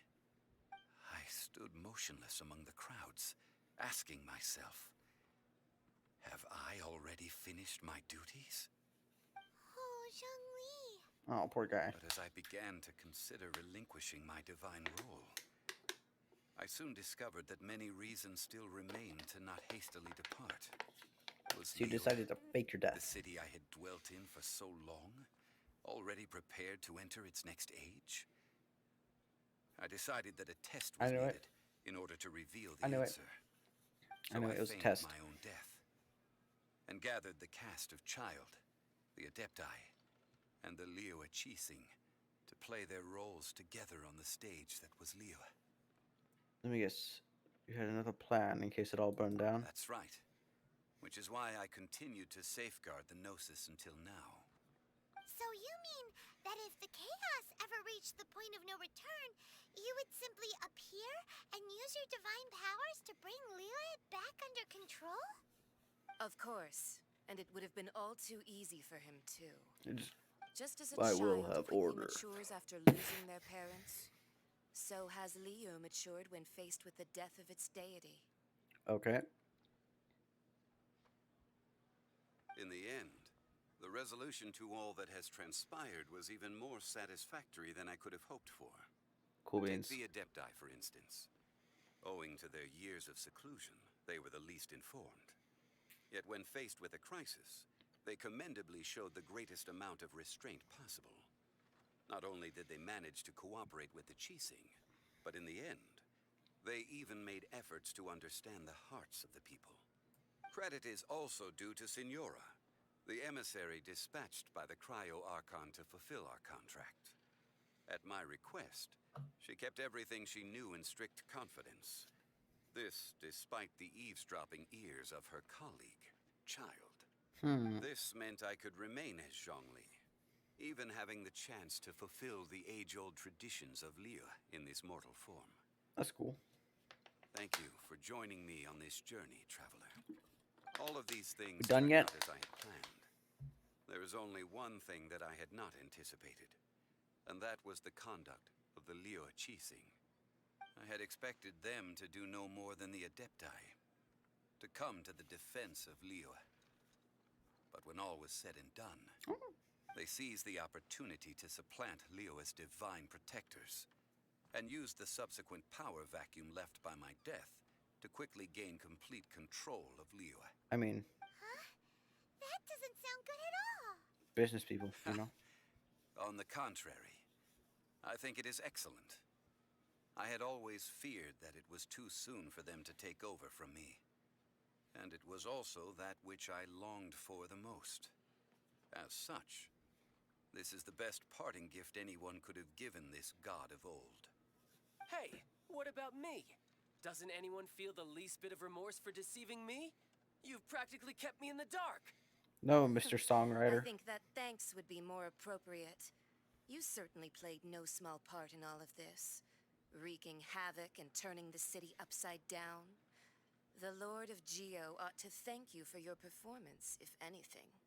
I stood motionless among the crowds, asking myself, have I already finished my duties? Oh, Zhongli. Oh, poor guy. But as I began to consider relinquishing my divine role, I soon discovered that many reasons still remained to not hastily depart. Was So you Liyue, decided to fake your the death. city I had dwelt in for so long, already prepared to enter its next age? I decided that a test was needed in order to reveal the answer. So I knew it was a feigned test. my own death, and gathered the cast of Child, the Adepti, and the Liyue Act to play their roles together on the stage that was Liyue. Let me guess. You had another plan in case it all burned down? That's right. Which is why I continued to safeguard the Gnosis until now. So you mean that if the chaos ever reached the point of no return, you would simply appear and use your divine powers to bring Liyue back under control? Of course. And it would have been all too easy for him, too. Just as a I will child have quickly order. matures after losing their parents, so has Liyue matured when faced with the death of its deity. Okay. In the end, the resolution to all that has transpired was even more satisfactory than I could have hoped for. Cool Take beans. the Adepti, for instance. Owing to their years of seclusion, they were the least informed. Yet when faced with a crisis, they commendably showed the greatest amount of restraint possible. Not only did they manage to cooperate with the Qixing, but in the end, they even made efforts to understand the hearts of the people. Credit is also due to Signora, the emissary dispatched by the Cryo-Archon to fulfill our contract. At my request, she kept everything she knew in strict confidence. This despite the eavesdropping ears of her colleague, Child. This meant I could remain as Zhongli, even having the chance to fulfill the age-old traditions of Liyue in this mortal form. That's cool. Thank you for joining me on this journey, traveler. All of these things We done turned yet? out as I had planned. There is only one thing that I had not anticipated, and that was the conduct of the Liyue Act. I had expected them to do no more than the Adepti, to come to the defense of Liyue. But when all was said and done, they seized the opportunity to supplant Liyue as divine protectors, and used the subsequent power vacuum left by my death to quickly gain complete control of Liyue. I mean, Huh? That doesn't sound good at all. business people, you know? On the contrary, I think it is excellent. I had always feared that it was too soon for them to take over from me. And it was also that which I longed for the most. As such, this is the best parting gift anyone could have given this god of old. Hey, what about me? Doesn't anyone feel the least bit of remorse for deceiving me? You've practically kept me in the dark. No, Mr. Songwriter. I think that thanks would be more appropriate. You certainly played no small part in all of this, wreaking havoc and turning the city upside down. The Lord of Geo ought to thank you for your performance, if anything.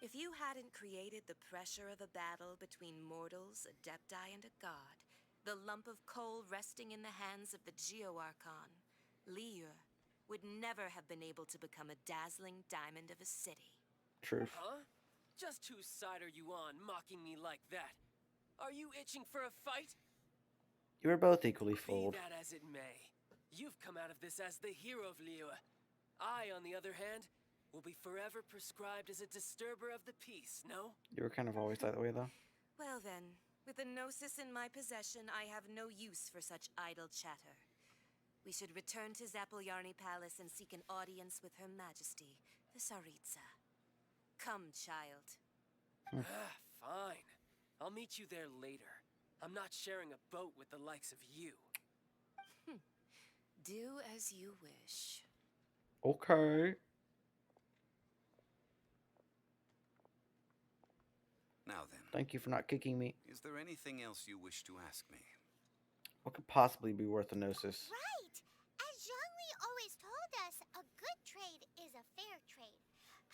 If you hadn't created the pressure of a battle between mortals, Adepti, and a god, the lump of coal resting in the hands of the Geo-Archon, Liyue, would never have been able to become a dazzling diamond of a city. Truth. Huh? Just whose side are you on, mocking me like that? Are you itching for a fight? You were both equally Be fooled. that as it may, you've come out of this as the hero of Liyue. I, on the other hand, will be forever prescribed as a disturber of the peace, no? You were kind of always that way, though. Well then, with the Gnosis in my possession, I have no use for such idle chatter. We should return to Zapolyarny Palace and seek an audience with Her Majesty, the Tsaritsa. Come, child. Fine. I'll meet you there later. I'm not sharing a boat with the likes of you. Do as you wish. Okay. Now then. Thank you for not kicking me. Is there anything else you wish to ask me? What could possibly be worth a Gnosis? Right! As Zhongli always told us, a good trade is a fair trade.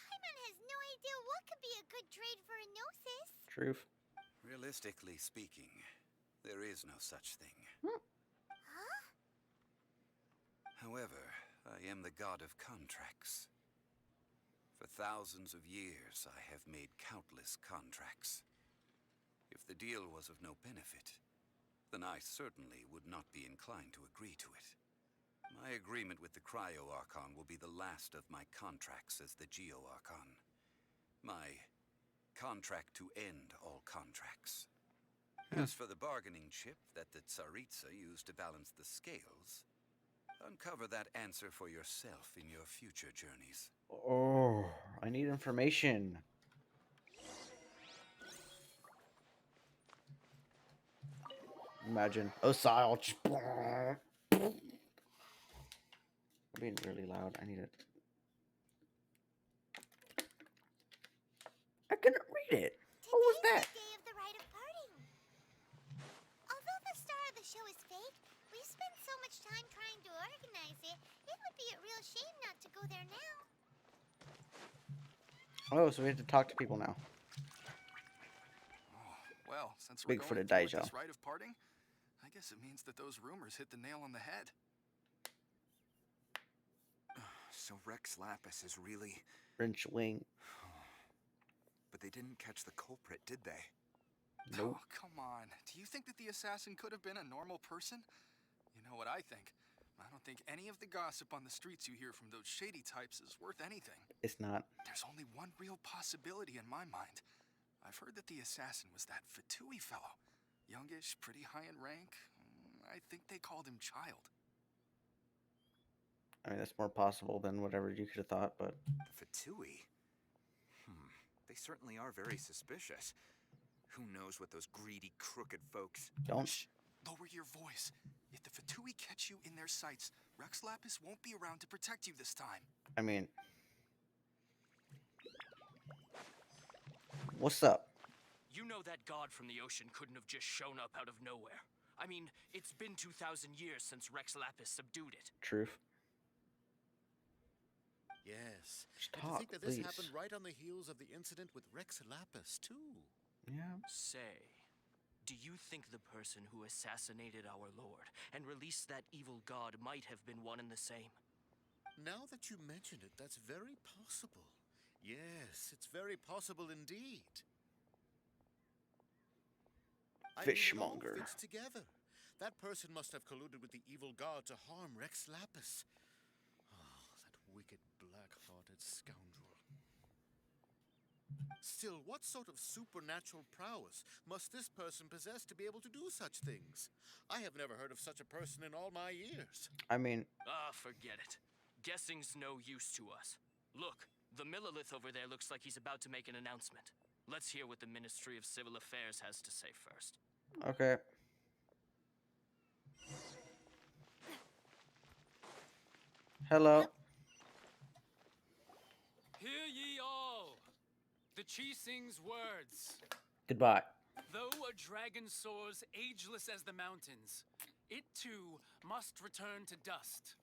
Paimon has no idea what could be a good trade for a Gnosis. Truth. Realistically speaking, there is no such thing. Huh? However, I am the god of contracts. For thousands of years, I have made countless contracts. If the deal was of no benefit, then I certainly would not be inclined to agree to it. My agreement with the Cryo-Archon will be the last of my contracts as the Geo-Archon. My contract to end all contracts. As for the bargaining chip that the Tsaritsa used to balance the scales, uncover that answer for yourself in your future journeys. Oh, I need information. Imagine Osile just being really loud. I need it. I couldn't read it. What was that? Today's the day of the rite of parting. Although the star of the show is fake, we spent so much time trying to organize it, it would be a real shame not to go there now. Oh, so we have to talk to people now. Oh, well, since Big we're for the going through Daijo. with this rite of parting, I guess it means that those rumors hit the nail on the head. So Rex Lapis is really... Wrenchling. But they didn't catch the culprit, did they? Nope. Oh, come on. Do you think that the assassin could have been a normal person? You know what I think? I don't think any of the gossip on the streets you hear from those shady types is worth anything. It's not. There's only one real possibility in my mind. I've heard that the assassin was that Fatui fellow. Youngish, pretty high in rank. I think they called him Child. I mean, that's more possible than whatever you could have thought, but... The Fatui? They certainly are very suspicious. Who knows what those greedy, crooked folks... Don't... Shh! Lower your voice. If the Fatui catch you in their sights, Rex Lapis won't be around to protect you this time. I mean... What's up? You know that god from the ocean couldn't have just shown up out of nowhere. I mean, it's been 2,000 years since Rex Lapis subdued it. Truth. Yes. Just And talk, to think that this please. happened right on the heels of the incident with Rex Lapis, too. Yeah. Say, do you think the person who assassinated our lord and released that evil god might have been one and the same? Now that you mention it, that's very possible. Yes, it's very possible indeed. I mean, it all Fishmonger. fits together. That person must have colluded with the evil god to harm Rex Lapis. Oh, that wicked, black-hearted scoundrel. Still, what sort of supernatural prowess must this person possess to be able to do such things? I have never heard of such a person in all my years. I mean... Forget it. Guessing's no use to us. Look, the Millilith over there looks like he's about to make an announcement. Let's hear what the Ministry of Civil Affairs has to say first. Okay. Hello. Hear ye all, the Chising's words. Goodbye. Though a dragon soars ageless as the mountains, it too must return to dust.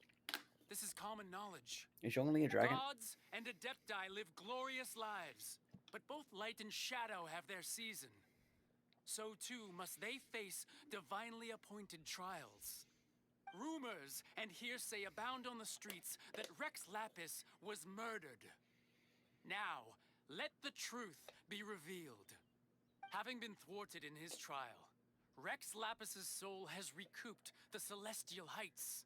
This is common knowledge. Is only a dragon? Gods and Adepti live glorious lives, but both light and shadow have their season. So too must they face divinely appointed trials. Rumors and hearsay abound on the streets that Rex Lapis was murdered. Now, let the truth be revealed. Having been thwarted in his trial, Rex Lapis's soul has recouped the celestial heights.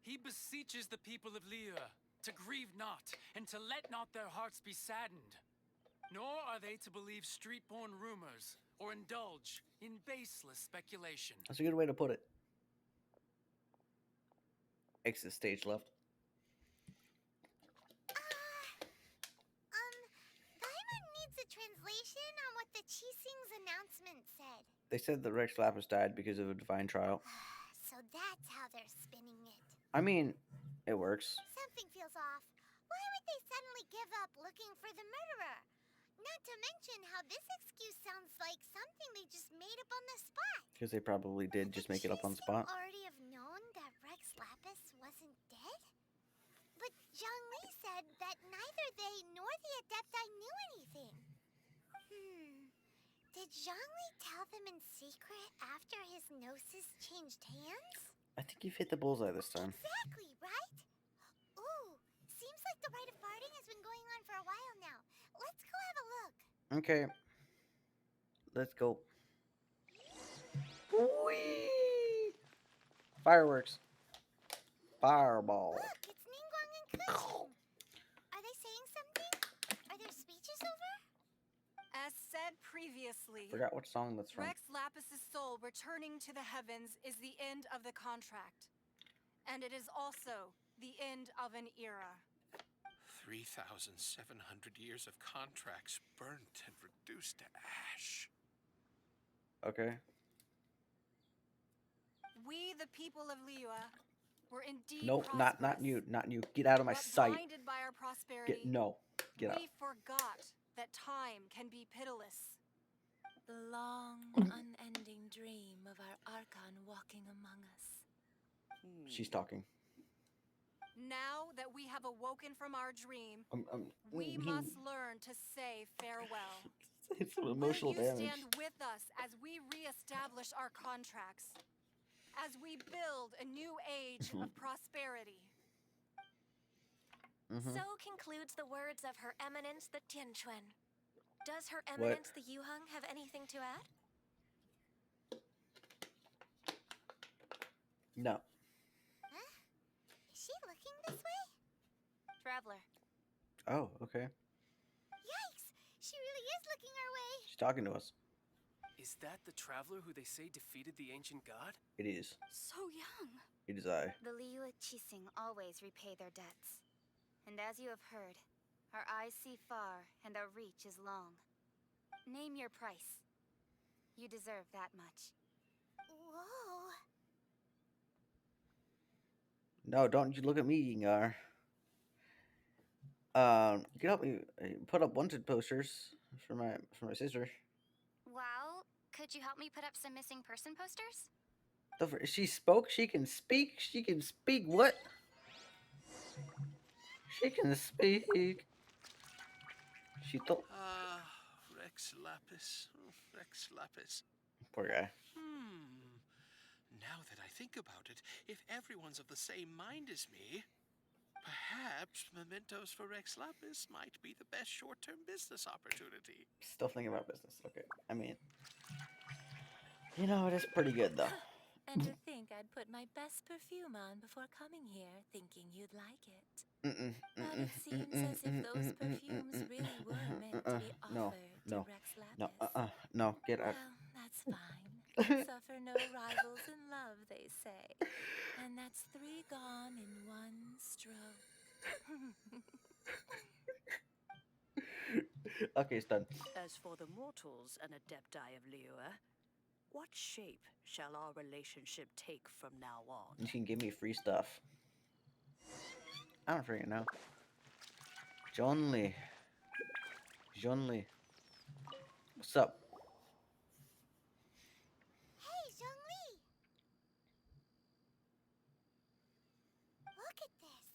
He beseeches the people of Liyue to grieve not, and to let not their hearts be saddened. Nor are they to believe street-born rumors, or indulge in baseless speculation. That's a good way to put it. Exit stage left. Paimon needs a translation on what the Qixing's announcement said. They said that Rex Lapis died because of a divine trial. So that's how they're spinning it. I mean, it works. Something feels off. Why would they suddenly give up looking for the murderer? Not to mention how this excuse sounds like something they just made up on the spot. Because they probably did just make it up on the spot. Already have known that Rex Lapis wasn't dead? But Zhongli said that neither they nor the Adepti knew anything. Did Zhongli tell them in secret after his gnosis changed hands? I think you've hit the bullseye this time. Exactly, right? Ooh, seems like the rite of parting has been going on for a while now. Let's go have a look. Okay. Let's go. Whee! Fireworks. Fireball. Look, it's Ningguang and Kuching. Are they saying something? Are their speeches over? As said previously, Forgot what song that's from. Rex Lapis's soul returning to the heavens is the end of the contract. And it is also the end of an era. 3,700 years of contracts burnt and reduced to ash. Okay. We, the people of Liyue, were indeed Nope, not you, not you. Get out of my but sight. blinded by our prosperity. Get out. We forgot that time can be pitiless. The long, unending dream of our Archon walking among us. She's talking. Now that we have awoken from our dream, we must learn to say farewell. It's some emotional Will you damage. stand with us as we reestablish our contracts? As we build a new age of prosperity? So concludes the words of Her Eminence the Tianquan. Does Her Eminence the Yuheng have anything to add? No. Huh? Is she looking this way? Traveler. Oh, okay. Yikes! She really is looking our way. She's talking to us. Is that the traveler who they say defeated the ancient god? It is. So young. It is I. The Liyue Qixing always repay their debts. And as you have heard, our eyes see far and our reach is long. Name your price. You deserve that much. Whoa. No, don't you look at me, Yengar. You can help me put up wanted posters for my sister. Well, could you help me put up some missing person posters? She spoke. She can speak. She can speak. What? She can speak. She thought. Rex Lapis. Rex Lapis. Poor guy. Now that I think about it, if everyone's of the same mind as me, perhaps mementos for Rex Lapis might be the best short-term business opportunity. Still thinking about business. Okay. I mean, you know, it is pretty good though. And to think I'd put my best perfume on before coming here, thinking you'd like it. But it seems as if those perfumes really were meant to be offered to Rex Lapis. No, get out. Well, that's fine. Suffer no rivals in love, they say. And that's 3 gone in 1 stroke. Okay, it's done. As for the mortals and Adepti of Liyue, what shape shall our relationship take from now on? You can give me free stuff. I don't freaking know. Zhongli. What's up? Hey, Zhongli! Look at this.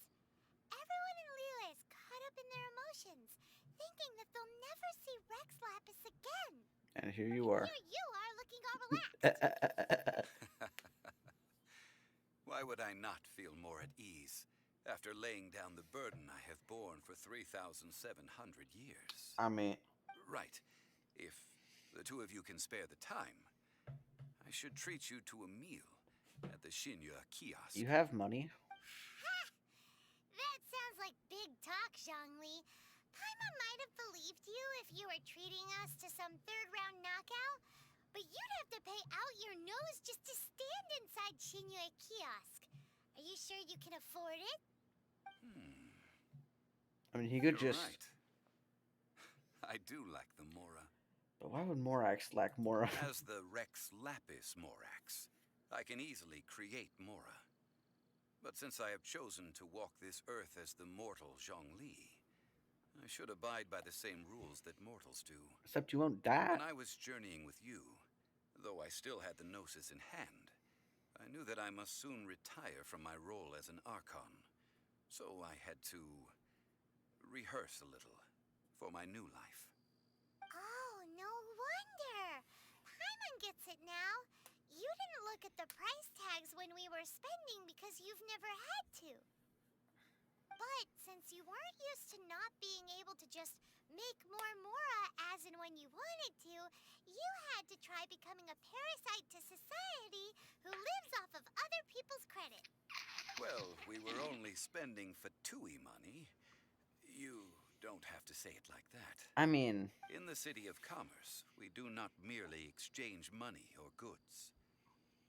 Everyone in Liyue is caught up in their emotions, thinking that they'll never see Rex Lapis again. And here you are. Here you are looking all relaxed. Why would I not feel more at ease? after laying down the burden I have borne for 3,700 years. I mean... Right. If the two of you can spare the time, I should treat you to a meal at the Liyue kiosk. You have money? That sounds like big talk, Zhongli. Paimon might have believed you if you were treating us to some third-round knockout, but you'd have to pay out your nose just to stand inside Liyue kiosk. Are you sure you can afford it? I mean, he could You're just... right. I do lack the Mora. But why would Morax lack Mora? As the Rex Lapis Morax, I can easily create Mora. But since I have chosen to walk this earth as the mortal Zhongli, I should abide by the same rules that mortals do. Except you won't die. When I was journeying with you, though I still had the Gnosis in hand, I knew that I must soon retire from my role as an Archon. So I had to rehearse a little for my new life. Oh, no wonder. Paimon gets it now. You didn't look at the price tags when we were spending because you've never had to. But since you weren't used to not being able to just make more Mora as and when you wanted to, you had to try becoming a parasite to society who lives off of other people's credit. Well, we were only spending Fatui money. You don't have to say it like that. I mean... In the City of Commerce, we do not merely exchange money or goods.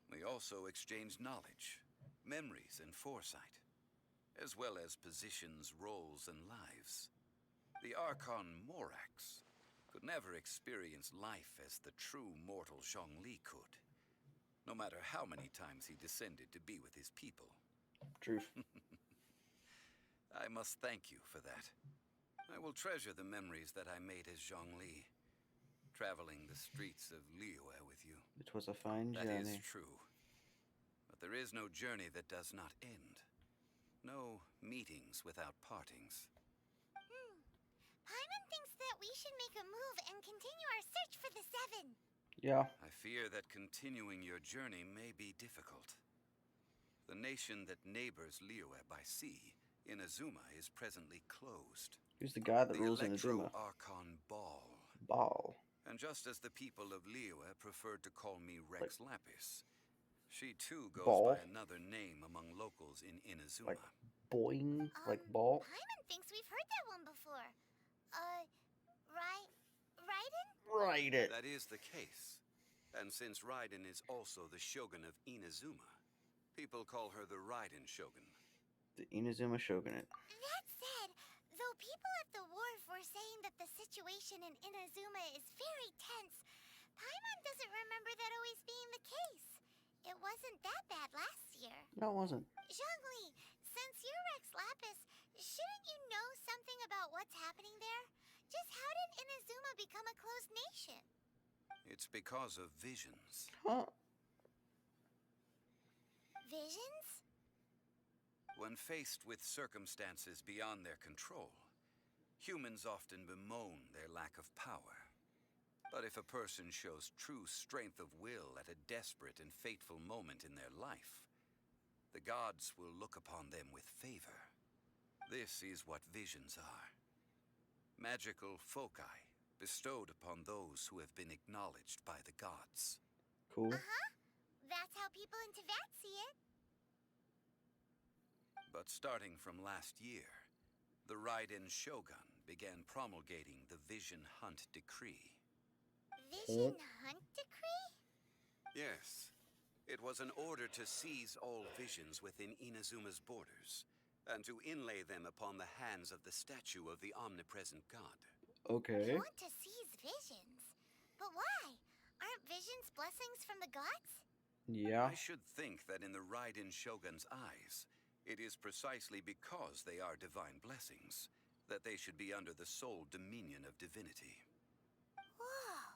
We also exchange knowledge, memories, and foresight, as well as positions, roles, and lives. The Archon Morax could never experience life as the true mortal Zhongli could, no matter how many times he descended to be with his people. Truth. I must thank you for that. I will treasure the memories that I made as Zhongli, traveling the streets of Liyue with you. It was a fine journey. That is true. But there is no journey that does not end. No meetings without partings. Paimon thinks that we should make a move and continue our search for the Seven. Yeah. I fear that continuing your journey may be difficult. The nation that neighbors Liyue by sea, Inazuma, is presently closed. Who's the guy that rules Inazuma? The Electro-Archon Ball. Ball. And just as the people of Liyue preferred to call me Rex Lapis, she too goes by another name among locals in Inazuma. Like boing? Like ball? Paimon thinks we've heard that one before. Raiden? Raiden. That is the case. And since Raiden is also the Shogun of Inazuma, people call her the Raiden Shogun. The Inazuma Shogunate. That said, though people at the wharf were saying that the situation in Inazuma is very tense, Paimon doesn't remember that always being the case. It wasn't that bad last year. No, it wasn't. Zhongli, since you're Rex Lapis, shouldn't you know something about what's happening there? Just how did Inazuma become a closed nation? It's because of visions. Huh? Visions? When faced with circumstances beyond their control, humans often bemoan their lack of power. But if a person shows true strength of will at a desperate and fateful moment in their life, the gods will look upon them with favor. This is what visions are. Magical foci bestowed upon those who have been acknowledged by the gods. Cool. That's how people in Teyvat see it. But starting from last year, the Raiden Shogun began promulgating the Vision Hunt Decree. Vision Hunt Decree? Yes. It was an order to seize all visions within Inazuma's borders, and to inlay them upon the hands of the statue of the omnipresent god. Okay. You want to seize visions? But why? Aren't visions blessings from the gods? Yeah. I should think that in the Raiden Shogun's eyes, it is precisely because they are divine blessings that they should be under the sole dominion of divinity. Whoa,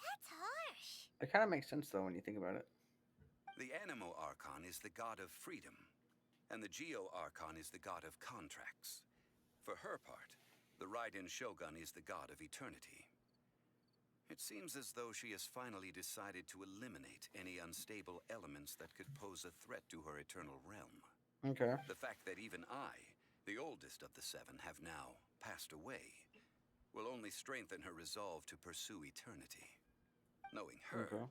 that's harsh. It kind of makes sense, though, when you think about it. The Animo Archon is the god of freedom, and the Geo Archon is the god of contracts. For her part, the Raiden Shogun is the god of eternity. It seems as though she has finally decided to eliminate any unstable elements that could pose a threat to her eternal realm. Okay. The fact that even I, the oldest of the seven, have now passed away will only strengthen her resolve to pursue eternity. Knowing her, Okay.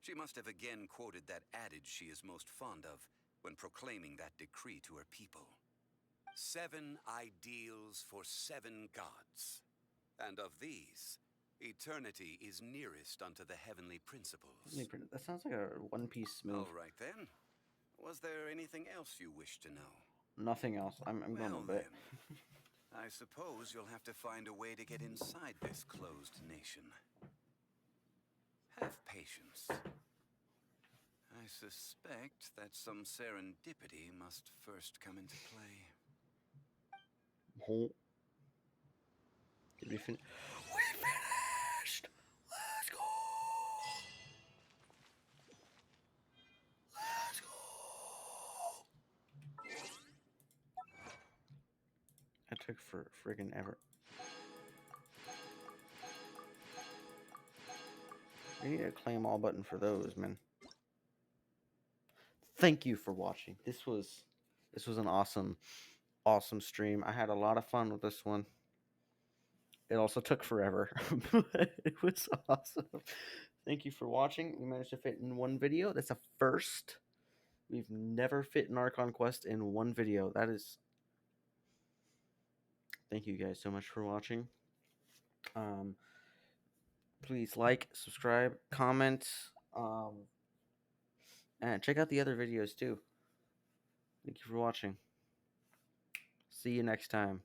she must have again quoted that adage she is most fond of when proclaiming that decree to her people. 7 ideals for 7 gods. And of these, eternity is nearest unto the heavenly principles. That sounds like a One Piece move. All right then. Was there anything else you wish to know? Nothing else. I'm going to bed. I suppose you'll have to find a way to get inside this closed nation. Have patience. I suspect that some serendipity must first come into play. Oh. Did we finish? We finished! Let's go! Let's go! That took for friggin' ever. We need a claim all button for those, man. Thank you for watching. This was an awesome stream. I had a lot of fun with this one. It also took forever, but it was awesome. Thank you for watching. We managed to fit in one video. That's a first. We've never fit an Archon Quest in one video. That is... Thank you guys so much for watching. Please like, subscribe, comment, and check out the other videos too. Thank you for watching. See you next time.